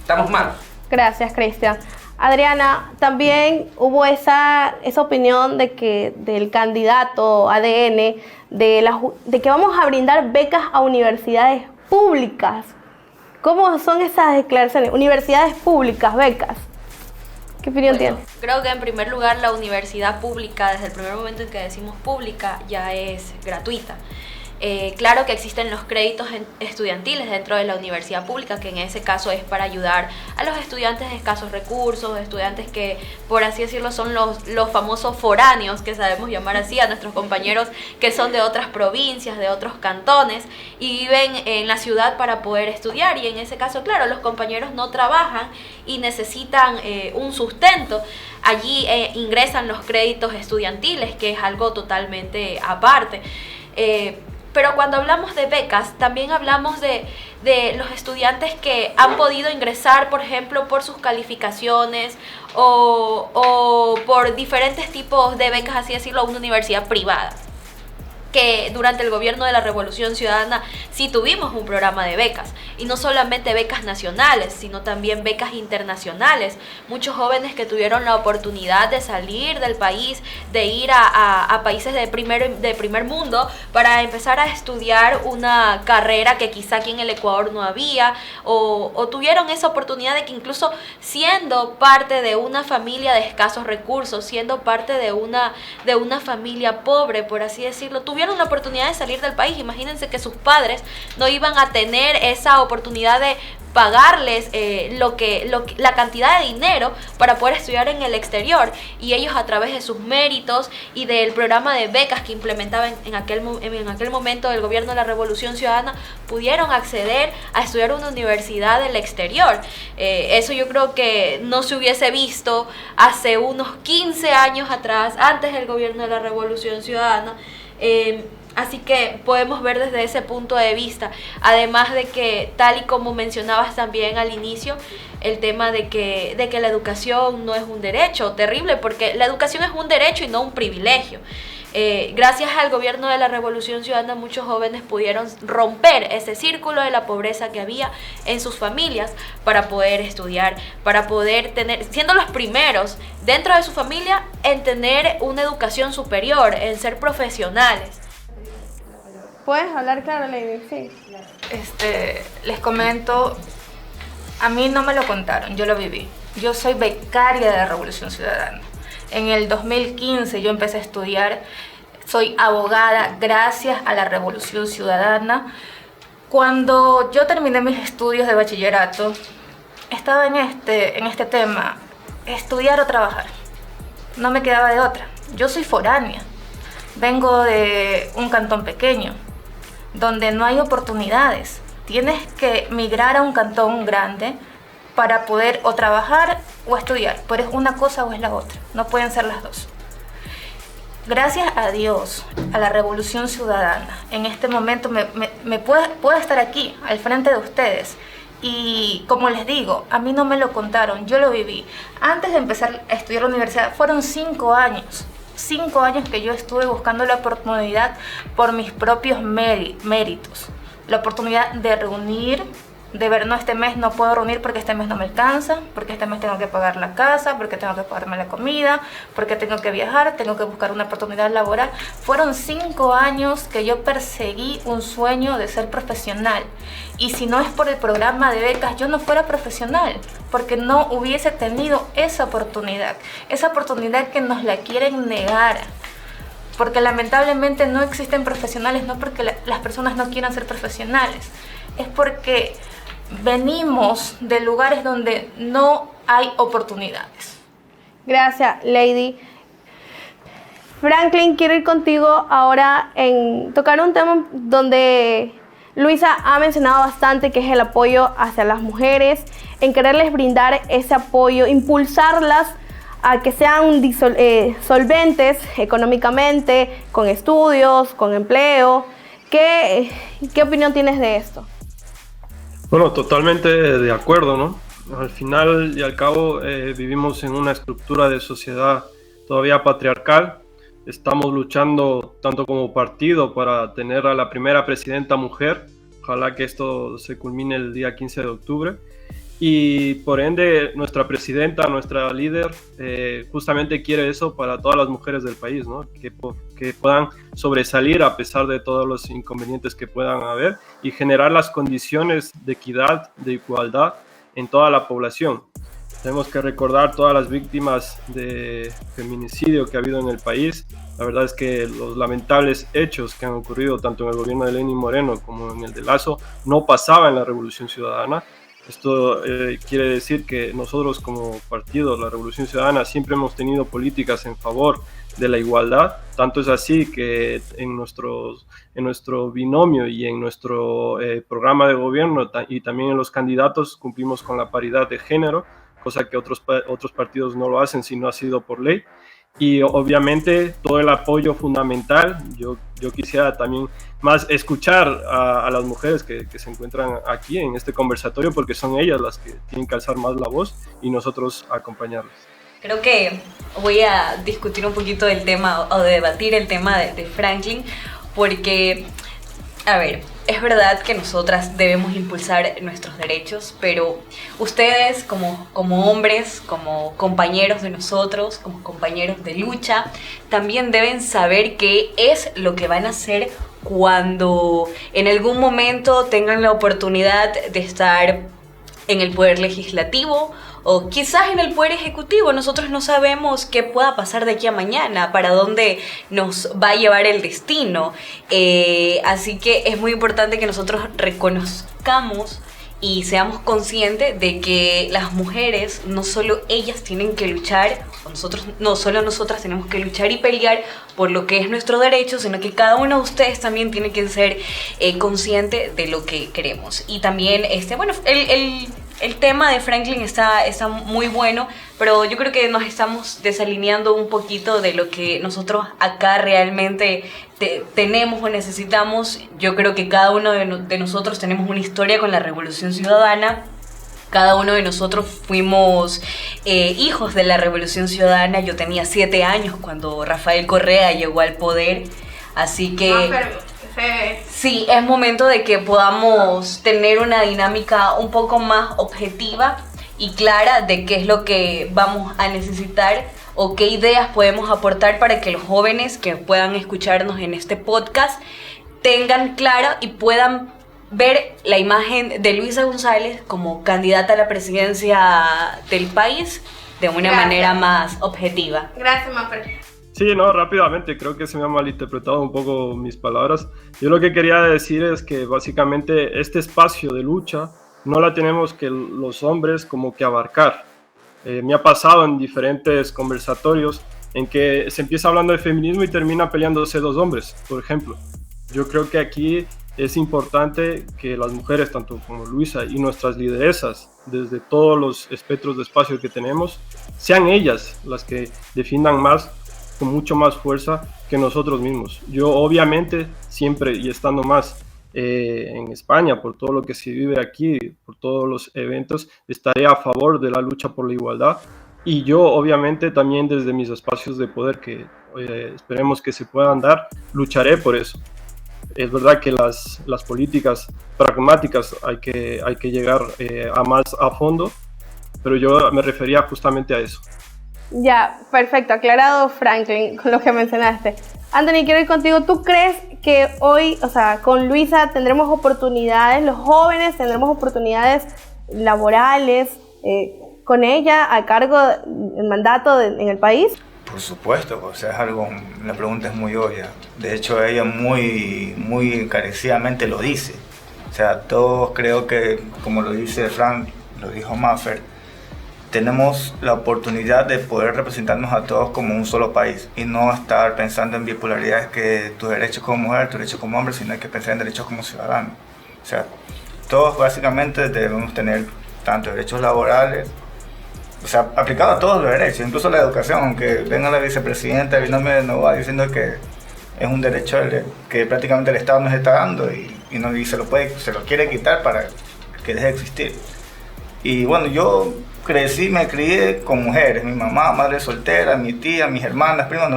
Estamos mal. Gracias, Cristian. Adriana, también hubo esa opinión del candidato ADN de que vamos a brindar becas a universidades públicas. ¿Cómo son esas declaraciones? Universidades públicas, becas. ¿Qué opinión tienes? Creo que en primer lugar la universidad pública, desde el primer momento en que decimos pública, ya es gratuita. Claro que existen los créditos estudiantiles dentro de la universidad pública, que en ese caso es para ayudar a los estudiantes de escasos recursos, estudiantes que, por así decirlo, son los famosos foráneos, que sabemos llamar así, a nuestros compañeros que son de otras provincias, de otros cantones, y viven en la ciudad para poder estudiar. Y en ese caso, claro, los compañeros no trabajan y necesitan un sustento. Allí ingresan los créditos estudiantiles, que es algo totalmente aparte. Pero cuando hablamos de becas, también hablamos de los estudiantes que han podido ingresar, por ejemplo, por sus calificaciones o por diferentes tipos de becas, así decirlo, a una universidad privada. Que durante el gobierno de la Revolución Ciudadana sí tuvimos un programa de becas, y no solamente becas nacionales, sino también becas internacionales. Muchos jóvenes que tuvieron la oportunidad de salir del país, de ir a países de primer mundo para empezar a estudiar una carrera que quizá aquí en el Ecuador no había, o tuvieron esa oportunidad de que incluso siendo parte de una familia de escasos recursos, siendo parte de una familia pobre, por así decirlo, tuvieron la oportunidad de salir del país. Imagínense que sus padres no iban a tener esa oportunidad de pagarles la cantidad de dinero para poder estudiar en el exterior, y ellos, a través de sus méritos y del programa de becas que implementaba en aquel momento el gobierno de la Revolución Ciudadana, pudieron acceder a estudiar en una universidad del exterior. Eso yo creo que no se hubiese visto hace unos 15 años atrás, antes del gobierno de la Revolución Ciudadana. Así que podemos ver desde ese punto de vista, además de que, tal y como mencionabas también al inicio, el tema de que la educación no es un derecho. Terrible, porque la educación es un derecho y no un privilegio. Gracias al gobierno de la Revolución Ciudadana, muchos jóvenes pudieron romper ese círculo de la pobreza que había en sus familias para poder estudiar, para poder tener, siendo los primeros dentro de su familia en tener una educación superior, en ser profesionales. ¿Puedes hablar claro, Lady? Sí. Les comento, a mí no me lo contaron, yo lo viví. Yo soy becaria de la Revolución Ciudadana. En el 2015 yo empecé a estudiar, soy abogada gracias a la Revolución Ciudadana. Cuando yo terminé mis estudios de bachillerato, estaba en este tema, estudiar o trabajar. No me quedaba de otra. Yo soy foránea, vengo de un cantón pequeño, donde no hay oportunidades. Tienes que migrar a un cantón grande para poder o trabajar o estudiar, pero es una cosa o es la otra, no pueden ser las dos. Gracias a Dios, a la Revolución Ciudadana, en este momento me puedo estar aquí, al frente de ustedes. Y como les digo, a mí no me lo contaron, yo lo viví. Antes de empezar a estudiar la universidad, fueron 5 años. 5 años que yo estuve buscando la oportunidad por mis propios méritos. La oportunidad de reunir, de ver, no, este mes no puedo reunir porque este mes no me alcanza, porque este mes tengo que pagar la casa, porque tengo que pagarme la comida, porque tengo que viajar, tengo que buscar una oportunidad laboral. Fueron 5 años que yo perseguí un sueño de ser profesional. Y si no es por el programa de becas, yo no fuera profesional, porque no hubiese tenido esa oportunidad que nos la quieren negar. Porque lamentablemente no existen profesionales, no porque las personas no quieran ser profesionales, es porque venimos de lugares donde no hay oportunidades. Gracias, Lady. Franklin, quiero ir contigo ahora en tocar un tema donde Luisa ha mencionado bastante, que es el apoyo hacia las mujeres, en quererles brindar ese apoyo, impulsarlas a que sean solventes económicamente, con estudios, con empleo. ¿Qué opinión tienes de esto? Bueno, totalmente de acuerdo, ¿no? Al final y al cabo vivimos en una estructura de sociedad todavía patriarcal. Estamos luchando tanto como partido para tener a la primera presidenta mujer. Ojalá que esto se culmine el día 15 de octubre. Y por ende nuestra presidenta, nuestra líder, justamente quiere eso para todas las mujeres del país, ¿no? Que puedan sobresalir a pesar de todos los inconvenientes que puedan haber y generar las condiciones de equidad, de igualdad en toda la población. Tenemos que recordar todas las víctimas de feminicidio que ha habido en el país, La verdad es que los lamentables hechos que han ocurrido tanto en el gobierno de Lenín Moreno como en el de Lasso no pasaba en la Revolución Ciudadana. Esto quiere decir que nosotros como partido, la Revolución Ciudadana, siempre hemos tenido políticas en favor de la igualdad. Tanto es así que en nuestro binomio y en nuestro programa de gobierno y también en los candidatos cumplimos con la paridad de género, cosa que otros partidos no lo hacen si no ha sido por ley. Y obviamente todo el apoyo fundamental. Yo quisiera también más escuchar a las mujeres que se encuentran aquí en este conversatorio, porque son ellas las que tienen que alzar más la voz y nosotros acompañarlas. Creo que voy a discutir un poquito el tema o debatir el tema de Franklin, porque, a ver, es verdad que nosotras debemos impulsar nuestros derechos, pero ustedes como hombres, como compañeros de nosotros, como compañeros de lucha, también deben saber qué es lo que van a hacer cuando en algún momento tengan la oportunidad de estar en el poder legislativo o quizás en el poder ejecutivo. Nosotros no sabemos qué pueda pasar de aquí a mañana, para dónde nos va a llevar el destino. Así que es muy importante que nosotros reconozcamos y seamos conscientes de que las mujeres, no solo ellas tienen que luchar, no solo nosotras tenemos que luchar y pelear por lo que es nuestro derecho, sino que cada uno de ustedes también tiene que ser consciente de lo que queremos. Y también, el tema de Franklin está muy bueno, pero yo creo que nos estamos desalineando un poquito de lo que nosotros acá realmente tenemos o necesitamos. Yo creo que cada uno de nosotros tenemos una historia con la Revolución Ciudadana. Cada uno de nosotros fuimos hijos de la Revolución Ciudadana. Yo tenía 7 años cuando Rafael Correa llegó al poder, así que... Sí, es momento de que podamos tener una dinámica un poco más objetiva y clara de qué es lo que vamos a necesitar o qué ideas podemos aportar para que los jóvenes que puedan escucharnos en este podcast tengan clara y puedan ver la imagen de Luisa González como candidata a la presidencia del país de una manera más objetiva. Gracias, Mafer. Sí, no, rápidamente, creo que se me han malinterpretado un poco mis palabras. Yo lo que quería decir es que básicamente este espacio de lucha no la tenemos que los hombres como que abarcar. Me ha pasado en diferentes conversatorios en que se empieza hablando de feminismo y termina peleándose 2 hombres, por ejemplo. Yo creo que aquí es importante que las mujeres, tanto como Luisa y nuestras lideresas, desde todos los espectros de espacio que tenemos, sean ellas las que defiendan más, con mucho más fuerza que nosotros mismos. Yo obviamente siempre, y estando más en España, por todo lo que se vive aquí, por todos los eventos, estaré a favor de la lucha por la igualdad, y yo obviamente también desde mis espacios de poder que esperemos que se puedan dar, lucharé por eso. Es verdad que las políticas pragmáticas hay que llegar a más a fondo, pero yo me refería justamente a eso. Ya, perfecto, aclarado, Franklin, con lo que mencionaste. Anthony, quiero ir contigo. ¿Tú crees que hoy, o sea, con Luisa tendremos oportunidades, los jóvenes tendremos oportunidades laborales con ella a cargo del mandato en el país? Por supuesto, o sea, la pregunta es muy obvia. De hecho, ella muy encarecidamente lo dice. O sea, todos creo que, como lo dice Frank, lo dijo Maffer, tenemos la oportunidad de poder representarnos a todos como un solo país y no estar pensando en bipolaridades, que tus derechos como mujer, tus derechos como hombre, sino hay que pensar en derechos como ciudadano. O sea, todos básicamente debemos tener tanto derechos laborales, o sea, aplicado a todos los derechos, incluso la educación, aunque venga la vicepresidenta Binomio Novoa diciendo que es un derecho que prácticamente el Estado nos está dando y se lo quiere quitar para que deje de existir. Y bueno, yo me crié con mujeres, mi mamá, madre soltera, mi tía, mis hermanas, primas,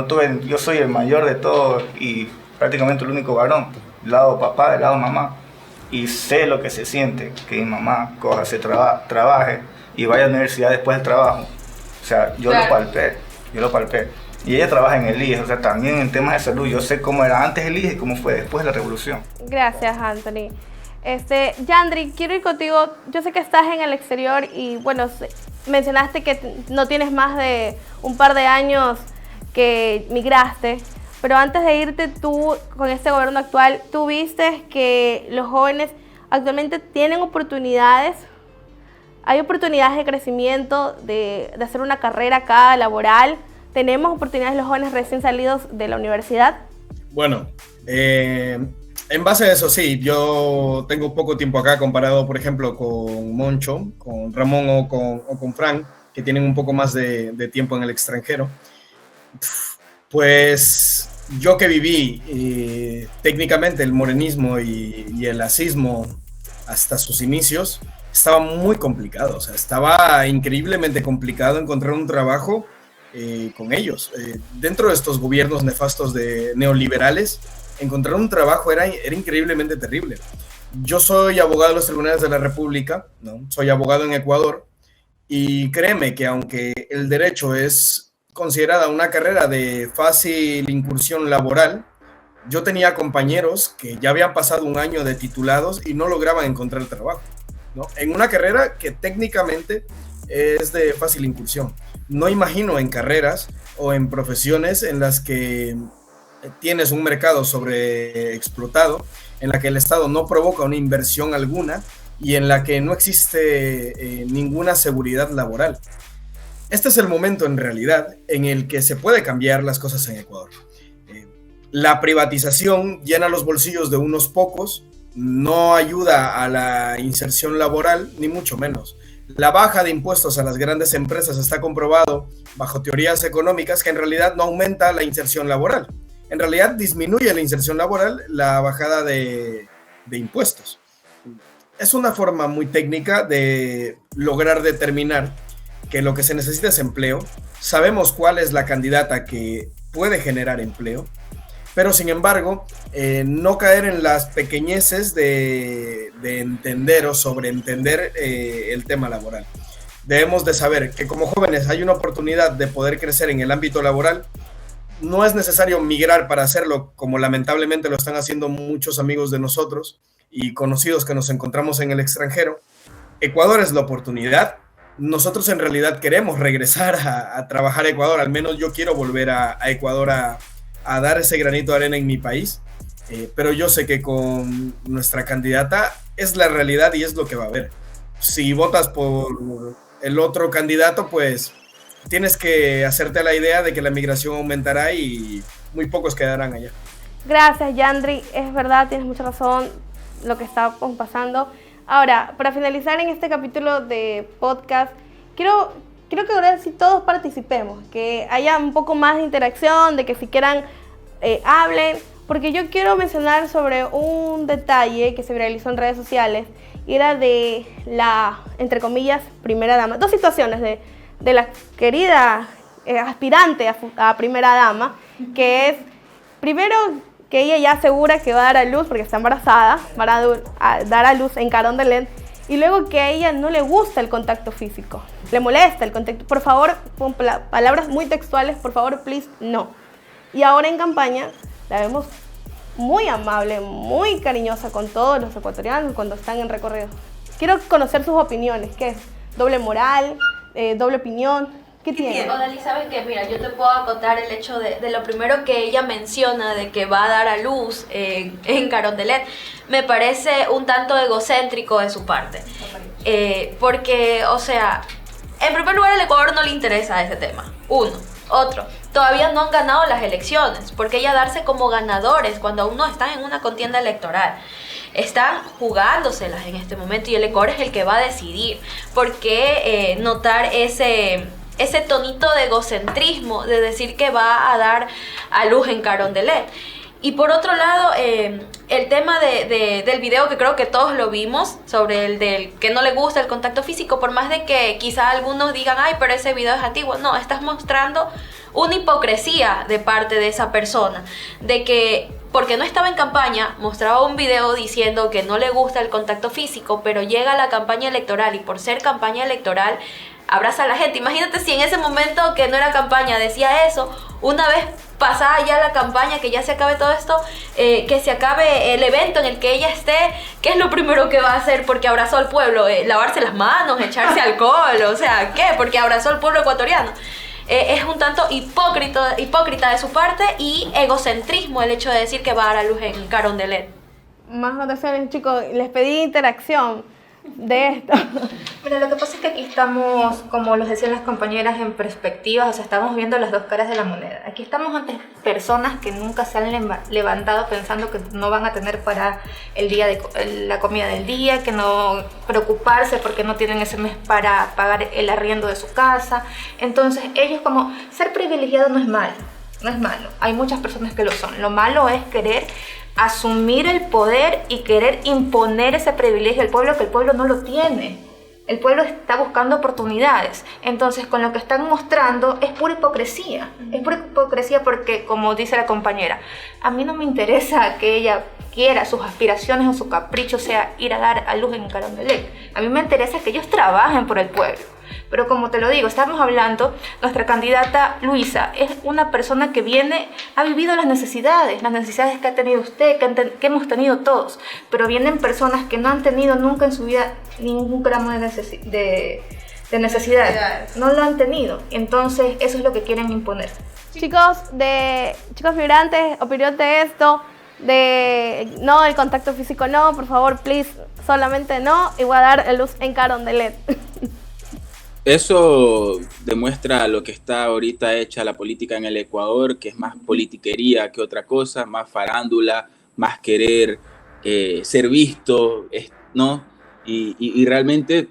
yo soy el mayor de todos y prácticamente el único varón, del lado papá, del lado mamá, y sé lo que se siente que mi mamá trabaje y vaya a la universidad después del trabajo. O sea, yo lo palpé. Y ella trabaja en el IES, o sea, también en temas de salud, yo sé cómo era antes el IES y cómo fue después de la revolución. Gracias, Anthony. Yandri, quiero ir contigo. Yo sé que estás en el exterior y bueno, mencionaste que no tienes más de un par de años que migraste. pero antes de irte tú con este gobierno actual, ¿tú viste que los jóvenes actualmente tienen oportunidades? ¿Hay oportunidades de crecimiento, de hacer una carrera acá laboral? ¿Tenemos oportunidades los jóvenes recién salidos de la universidad? Bueno, en base a eso sí, yo tengo poco tiempo acá comparado, por ejemplo, con Moncho, con Ramón o con Frank, que tienen un poco más de tiempo en el extranjero. Pues yo que viví técnicamente el morenismo y el asismo hasta sus inicios, estaba muy complicado, o sea, estaba increíblemente complicado encontrar un trabajo con ellos. Dentro de estos gobiernos nefastos de neoliberales, encontrar un trabajo era increíblemente terrible. Yo soy abogado de los tribunales de la República, ¿no? Soy abogado en Ecuador, y créeme que aunque el derecho es considerada una carrera de fácil incursión laboral, yo tenía compañeros que ya habían pasado un año de titulados y no lograban encontrar trabajo, ¿no? En una carrera que técnicamente es de fácil incursión. No imagino en carreras o en profesiones en las que tienes un mercado sobreexplotado, en la que el Estado no provoca una inversión alguna y en la que no existe ninguna seguridad laboral. Este es el momento en realidad en el que se puede cambiar las cosas en Ecuador. La privatización llena los bolsillos de unos pocos, no ayuda a la inserción laboral, ni mucho menos. La baja de impuestos a las grandes empresas está comprobado bajo teorías económicas que en realidad no aumenta la inserción laboral. En realidad disminuye la inserción laboral la bajada de impuestos. Es una forma muy técnica de lograr determinar que lo que se necesita es empleo. Sabemos cuál es la candidata que puede generar empleo, pero sin embargo, no caer en las pequeñeces de entender o sobreentender el tema laboral. Debemos de saber que como jóvenes hay una oportunidad de poder crecer en el ámbito laboral. No es necesario migrar para hacerlo, como lamentablemente lo están haciendo muchos amigos de nosotros y conocidos que nos encontramos en el extranjero. Ecuador es la oportunidad. Nosotros en realidad queremos regresar a trabajar a Ecuador. Al menos yo quiero volver a Ecuador a dar ese granito de arena en mi país. Pero yo sé que con nuestra candidata es la realidad y es lo que va a haber. Si votas por el otro candidato, pues tienes que hacerte la idea de que la migración aumentará y muy pocos quedarán allá. Gracias, Yandri. Es verdad, tienes mucha razón lo que está pasando. Ahora, para finalizar en este capítulo de podcast, quiero que ahora sí todos participemos, que haya un poco más de interacción, de que si quieran hablen, porque yo quiero mencionar sobre un detalle que se viralizó en redes sociales, y era de la, entre comillas, primera dama. Dos situaciones de la querida aspirante a primera dama, que es, primero, que ella ya asegura que va a dar a luz, porque está embarazada, va a dar a luz en Carondelet, y luego que a ella no le gusta el contacto físico, le molesta el contacto. Por favor, con palabras muy textuales, por favor, please, no. Y ahora en campaña la vemos muy amable, muy cariñosa con todos los ecuatorianos cuando están en recorrido. Quiero conocer sus opiniones. ¿Qué es? ¿Doble moral? ¿Doble opinión? ¿Qué tiene? Odalí, ¿sabes qué? Mira, yo te puedo acotar el hecho de lo primero que ella menciona, de que va a dar a luz en Carondelet. Me parece un tanto egocéntrico de su parte. Porque, o sea, en primer lugar, al Ecuador no le interesa ese tema. Uno. Otro, todavía no han ganado las elecciones, porque ella darse como ganadores cuando aún no están en una contienda electoral. Están jugándoselas en este momento y el Ecuador es el que va a decidir. ¿Por qué notar ese tonito de egocentrismo de decir que va a dar a luz en Carondelet? Y por otro lado, el tema del video, que creo que todos lo vimos, sobre el del que no le gusta el contacto físico, por más de que quizá algunos digan, ay, pero ese video es antiguo. No, estás mostrando una hipocresía de parte de esa persona, de que porque no estaba en campaña, mostraba un video diciendo que no le gusta el contacto físico, pero llega la campaña electoral y por ser campaña electoral abraza a la gente. Imagínate si en ese momento que no era campaña decía eso, una vez pasada ya la campaña, que ya se acabe todo esto, que se acabe el evento en el que ella esté, ¿qué es lo primero que va a hacer porque abrazó al pueblo? Lavarse las manos, echarse alcohol, o sea, ¿qué? Porque abrazó al pueblo ecuatoriano. Es un tanto hipócrita de su parte y egocentrismo el hecho de decir que va a dar a luz en Carondelet. Más anotaciones, chicos. Les pedí interacción de esto. Pero lo que pasa es que aquí estamos, como los decían las compañeras, en perspectivas, o sea, estamos viendo las dos caras de la moneda. Aquí estamos ante personas que nunca se han levantado pensando que no van a tener para el día la comida del día, que no preocuparse porque no tienen ese mes para pagar el arriendo de su casa. Entonces, ellos como, ser privilegiado no es malo, no es malo. Hay muchas personas que lo son. Lo malo es querer asumir el poder y querer imponer ese privilegio al pueblo, que el pueblo no lo tiene. El pueblo está buscando oportunidades. Entonces, con lo que están mostrando es pura hipocresía. Es pura hipocresía porque, como dice la compañera, a mí no me interesa que ella quiera, sus aspiraciones o su capricho sea ir a dar a luz en Carondelet. A mí me interesa que ellos trabajen por el pueblo. Pero como te lo digo, estamos hablando, nuestra candidata Luisa es una persona que ha vivido las necesidades que ha tenido usted, que hemos tenido todos, pero vienen personas que no han tenido nunca en su vida ningún gramo de necesidad, no lo han tenido, entonces eso es lo que quieren imponer. Chicos migrantes, opinión de esto, no, el contacto físico no, por favor, please, solamente no, y voy a dar luz en Carondelet. Eso demuestra lo que está ahorita hecha la política en el Ecuador, que es más politiquería que otra cosa, más farándula, más querer ser visto, ¿no? Y realmente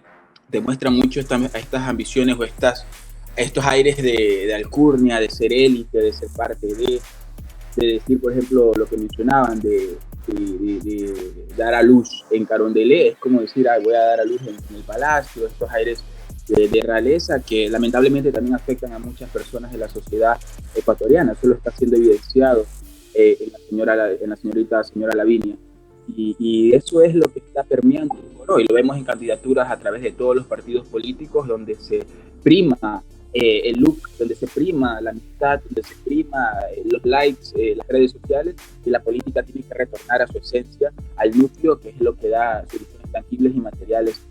demuestra mucho estas ambiciones o estos aires de alcurnia, de ser élite, de ser parte de decir, por ejemplo, lo que mencionaban de dar a luz en Carondelet, es como decir, voy a dar a luz en el palacio, estos aires de realeza que lamentablemente también afectan a muchas personas de la sociedad ecuatoriana. Eso lo está siendo evidenciado en la señora Lavinia, y eso es lo que está permeando hoy. Lo vemos en candidaturas a través de todos los partidos políticos, donde se prima el look, donde se prima la amistad, donde se prima los likes, las redes sociales, y la política tiene que retornar a su esencia, al núcleo, que es lo que da soluciones tangibles y materiales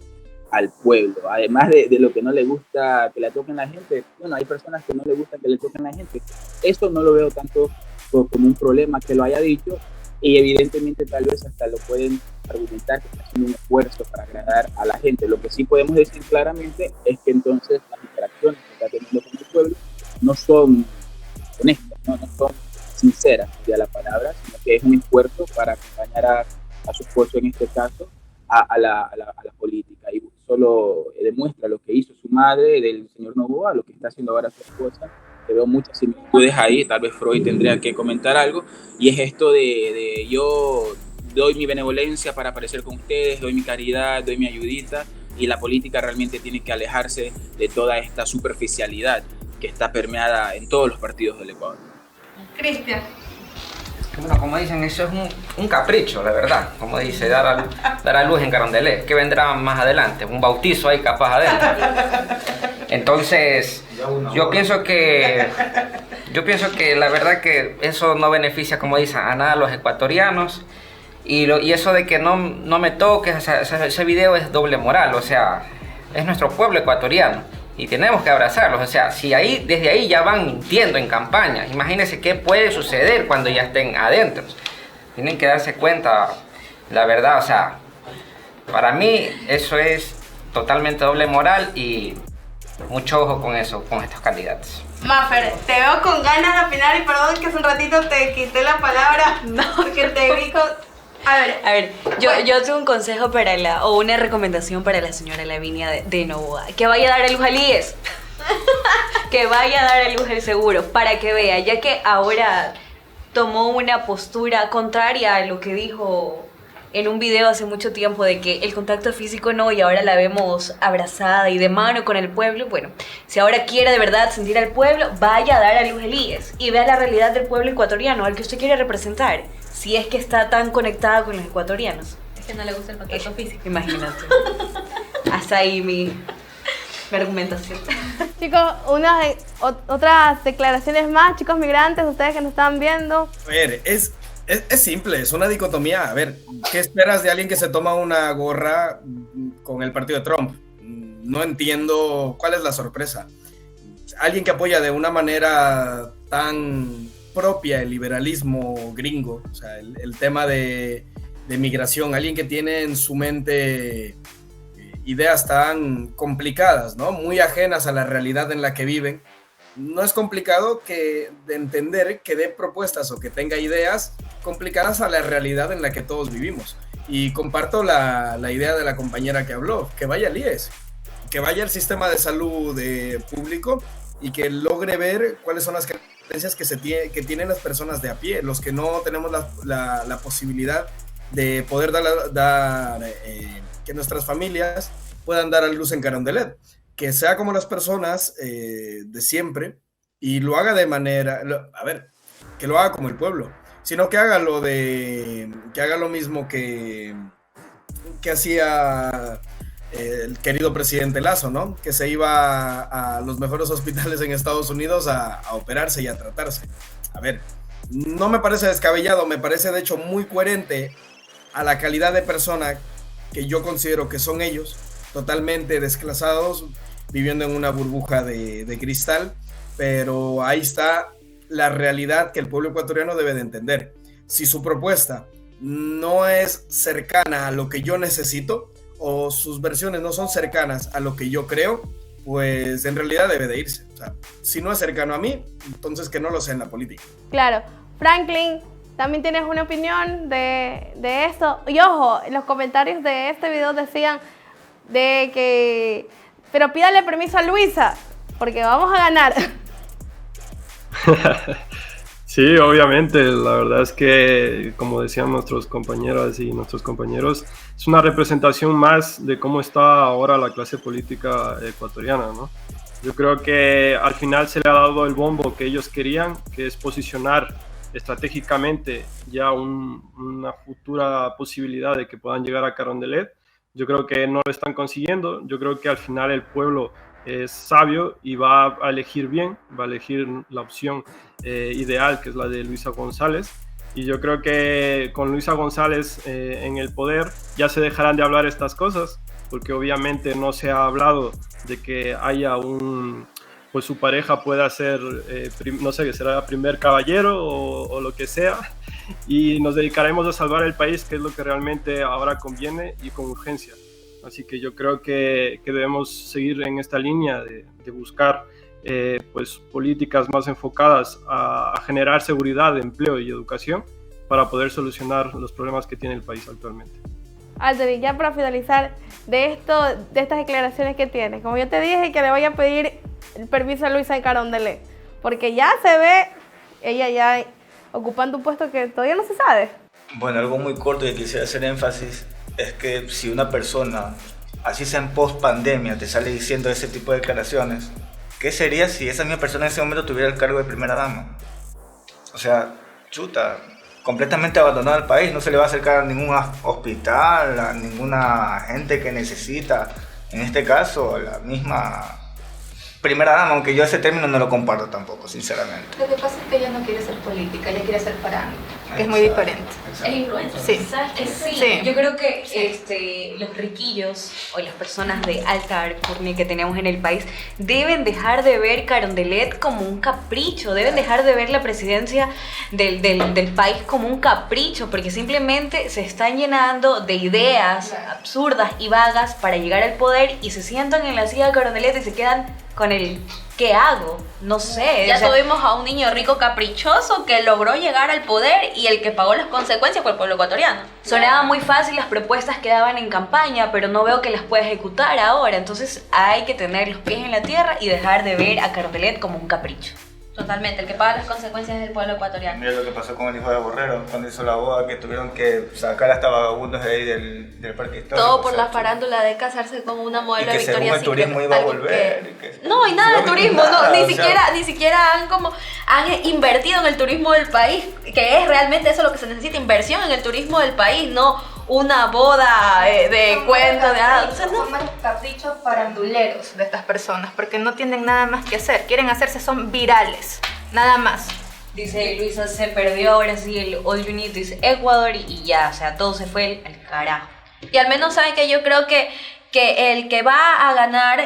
al pueblo. Además de lo que no le gusta que le toquen a la gente, bueno, hay personas que no le gusta que le toquen a la gente. Eso no lo veo tanto como un problema que lo haya dicho, y evidentemente tal vez hasta lo pueden argumentar que está haciendo un esfuerzo para agradar a la gente. Lo que sí podemos decir claramente es que entonces las interacciones que está teniendo con el pueblo no son honestas, no son sinceras, sería la palabra, sino que es un esfuerzo para acompañar a su esposo, en este caso, a la política, y solo demuestra lo que hizo su madre del señor Noboa, lo que está haciendo ahora su esposa. Que veo muchas similitudes ahí, tal vez Freud tendría que comentar algo, y es esto de yo doy mi benevolencia para aparecer con ustedes, doy mi caridad, doy mi ayudita, y la política realmente tiene que alejarse de toda esta superficialidad que está permeada en todos los partidos del Ecuador. Cristian. Bueno, como dicen, eso es un capricho, la verdad. Como dice, dar a luz en Carondelet. ¿Qué vendrá más adelante? Un bautizo ahí capaz adentro. Entonces, yo pienso que la verdad que eso no beneficia, como dicen, a nada a los ecuatorianos. Y eso de que no me toques, o sea, ese video es doble moral. O sea, es nuestro pueblo ecuatoriano y tenemos que abrazarlos. O sea, si desde ahí ya van mintiendo en campaña, imagínense qué puede suceder cuando ya estén adentro. Tienen que darse cuenta, la verdad. O sea, para mí eso es totalmente doble moral, y mucho ojo con eso, con estos candidatos. Maffer, te veo con ganas de opinar, y perdón que hace un ratito te quité la palabra, porque te vi con... A ver, yo tengo un consejo o una recomendación para la señora Lavinia de Noboa. Que vaya a dar a luz al IES. Que vaya a dar a luz el seguro, para que vea, ya que ahora tomó una postura contraria a lo que dijo en un video hace mucho tiempo, de que el contacto físico no, y ahora la vemos abrazada y de mano con el pueblo. Bueno, si ahora quiere de verdad sentir al pueblo, vaya a dar a luz el IES y vea la realidad del pueblo ecuatoriano, al que usted quiere representar, si es que está tan conectada con los ecuatorianos. Es que no le gusta el contacto físico. Imagínate. Hasta ahí mi argumentación. Chicos, otras declaraciones más, chicos migrantes, ustedes que nos están viendo. A ver, es simple, es una dicotomía. A ver, ¿qué esperas de alguien que se toma una gorra con el partido de Trump? No entiendo cuál es la sorpresa. alguien que apoya de una manera tan propia el liberalismo gringo, o sea, el tema de migración, alguien que tiene en su mente ideas tan complicadas, ¿no? Muy ajenas a la realidad en la que viven. No es complicado de entender que dé propuestas o que tenga ideas complicadas a la realidad en la que todos vivimos. Y comparto la idea de la compañera que habló, que vaya al IES, que vaya al sistema de salud público y que logre ver cuáles son las carencias que tienen las personas de a pie, los que no tenemos la posibilidad de poder que nuestras familias puedan dar a luz en Carondelet, que sea como las personas de siempre y lo haga de manera, que lo haga como el pueblo, sino que haga lo mismo que hacía el querido presidente Lasso, ¿no? Que se iba a los mejores hospitales en Estados Unidos a operarse y a tratarse. A ver, no me parece descabellado, me parece de hecho muy coherente a la calidad de persona que yo considero que son ellos, totalmente desclasados, viviendo en una burbuja de cristal, pero ahí está la realidad que el pueblo ecuatoriano debe de entender. Si su propuesta no es cercana a lo que yo necesito, o sus versiones no son cercanas a lo que yo creo, pues en realidad debe de irse. O sea, si no es cercano a mí, entonces que no lo sea en la política. Claro. Franklin, ¿también tienes una opinión de esto? Y ojo, en los comentarios de este video decían de que... Pero pídale permiso a Luisa, porque vamos a ganar. Sí, obviamente, la verdad es que, como decían nuestros compañeras y nuestros compañeros, es una representación más de cómo está ahora la clase política ecuatoriana, ¿no? Yo creo que al final se le ha dado el bombo que ellos querían, que es posicionar estratégicamente ya una futura posibilidad de que puedan llegar a Carondelet. Yo creo que no lo están consiguiendo. Yo creo que al final el pueblo es sabio y va a elegir bien, va a elegir la opción ideal, que es la de Luisa González. Y yo creo que con Luisa González en el poder ya se dejarán de hablar estas cosas, porque obviamente no se ha hablado de que haya pues su pareja pueda ser, no sé, que será primer caballero o lo que sea, y nos dedicaremos a salvar el país, que es lo que realmente ahora conviene y con urgencia. Así que yo creo que debemos seguir en esta línea de buscar pues políticas más enfocadas a generar seguridad, empleo y educación para poder solucionar los problemas que tiene el país actualmente. Anthony, ya para finalizar de estas declaraciones que tienes, como yo te dije que le voy a pedir el permiso a Luisa en Carondelet, porque ya se ve ella ya ocupando un puesto que todavía no se sabe. Bueno, algo muy corto que quisiera hacer énfasis es que si una persona, así sea en post pandemia, te sale diciendo ese tipo de declaraciones, ¿qué sería si esa misma persona en ese momento tuviera el cargo de primera dama? O sea, chuta, completamente abandonado el país, no se le va a acercar a ningún hospital, a ninguna gente que necesita, en este caso, a la misma primera dama, aunque yo ese término no lo comparto tampoco, sinceramente. Lo que pasa es que ella no quiere ser política, ella quiere ser farándula, que es muy diferente. Es influencer. Sí. ¿Sabes qué? Sí. Sí. Yo creo que los riquillos o las personas de alta alcurnia que tenemos en el país deben dejar de ver Carondelet como un capricho, deben dejar de ver la presidencia del país como un capricho, porque simplemente se están llenando de ideas absurdas y vagas para llegar al poder y se sientan en la silla de Carondelet y se quedan con el ¿qué hago? No sé. Ya o sea, tuvimos a un niño rico caprichoso que logró llegar al poder y el que pagó las consecuencias fue el pueblo ecuatoriano. sonaba muy fácil las propuestas que daban en campaña, pero no veo que las pueda ejecutar ahora. Entonces hay que tener los pies en la tierra y dejar de ver a Carondelet como un capricho. Totalmente, el que paga las consecuencias es el pueblo ecuatoriano. Mira lo que pasó con el hijo de Borrero cuando hizo la boda, que tuvieron que sacar hasta vagabundos de ahí del parque histórico. Todo por la farándula de casarse con una modelo de Victoria's Secret. Y que según el turismo iba a volver. No, y nada de turismo, no, ni siquiera han invertido en el turismo del país, que es realmente eso lo que se necesita, inversión en el turismo del país, no una boda de cuento de hadas. Son más caprichos faranduleros de estas personas, porque no tienen nada más que hacer, quieren hacerse, son virales, nada más. Dice Luisa, se perdió ahora sí el All You Need is Ecuador y ya, o sea, todo se fue al carajo. Y al menos saben que yo creo que que el que va a ganar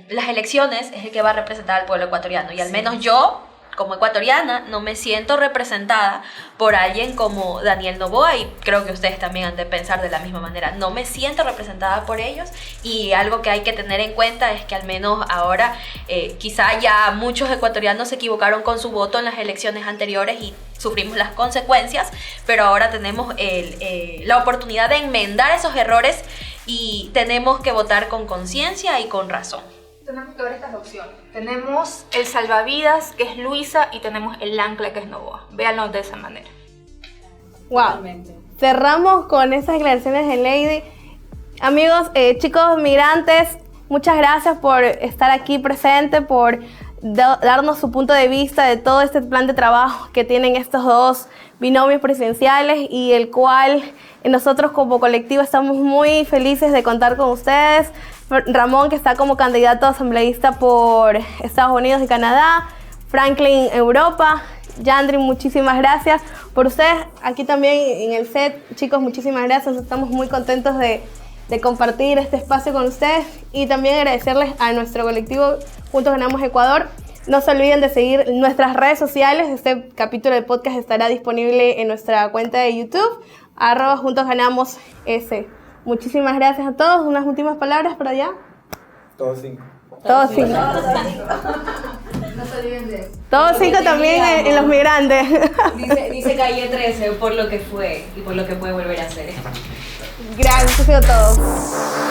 las elecciones es el que va a representar al pueblo ecuatoriano. Y al menos yo, como ecuatoriana, no me siento representada por alguien como Daniel Noboa, y creo que ustedes también han de pensar de la misma manera. No me siento representada por ellos, y algo que hay que tener en cuenta es que al menos ahora quizá ya muchos ecuatorianos se equivocaron con su voto en las elecciones anteriores y sufrimos las consecuencias, pero ahora tenemos la oportunidad de enmendar esos errores y tenemos que votar con conciencia y con razón. Tenemos que ver estas opciones. Tenemos el salvavidas, que es Luisa, y tenemos el ancla, que es Noboa. Véanlo de esa manera. Wow. Cerramos con esas declaraciones de Lady. Amigos, chicos migrantes, muchas gracias por estar aquí presente, por darnos su punto de vista de todo este plan de trabajo que tienen estos dos binomios presidenciales, y el cual nosotros como colectivo estamos muy felices de contar con ustedes. Ramón, que está como candidato asambleísta por Estados Unidos y Canadá, Franklin, Europa. Yandri, muchísimas gracias por ustedes aquí también en el set. Chicos, muchísimas gracias, estamos muy contentos de compartir este espacio con ustedes, y también agradecerles a nuestro colectivo Juntos Ganamos Ecuador. No se olviden de seguir nuestras redes sociales. Este capítulo de podcast estará disponible en nuestra cuenta de YouTube, @JuntosGanamosS. Muchísimas gracias a todos. Unas últimas palabras por allá. Todos 5. Todos 5. No se olviden de eso. Todos 5 también en los migrantes. Dice Calle 13 por lo que fue y por lo que puede volver a ser. Gracias, eso ha sido todo.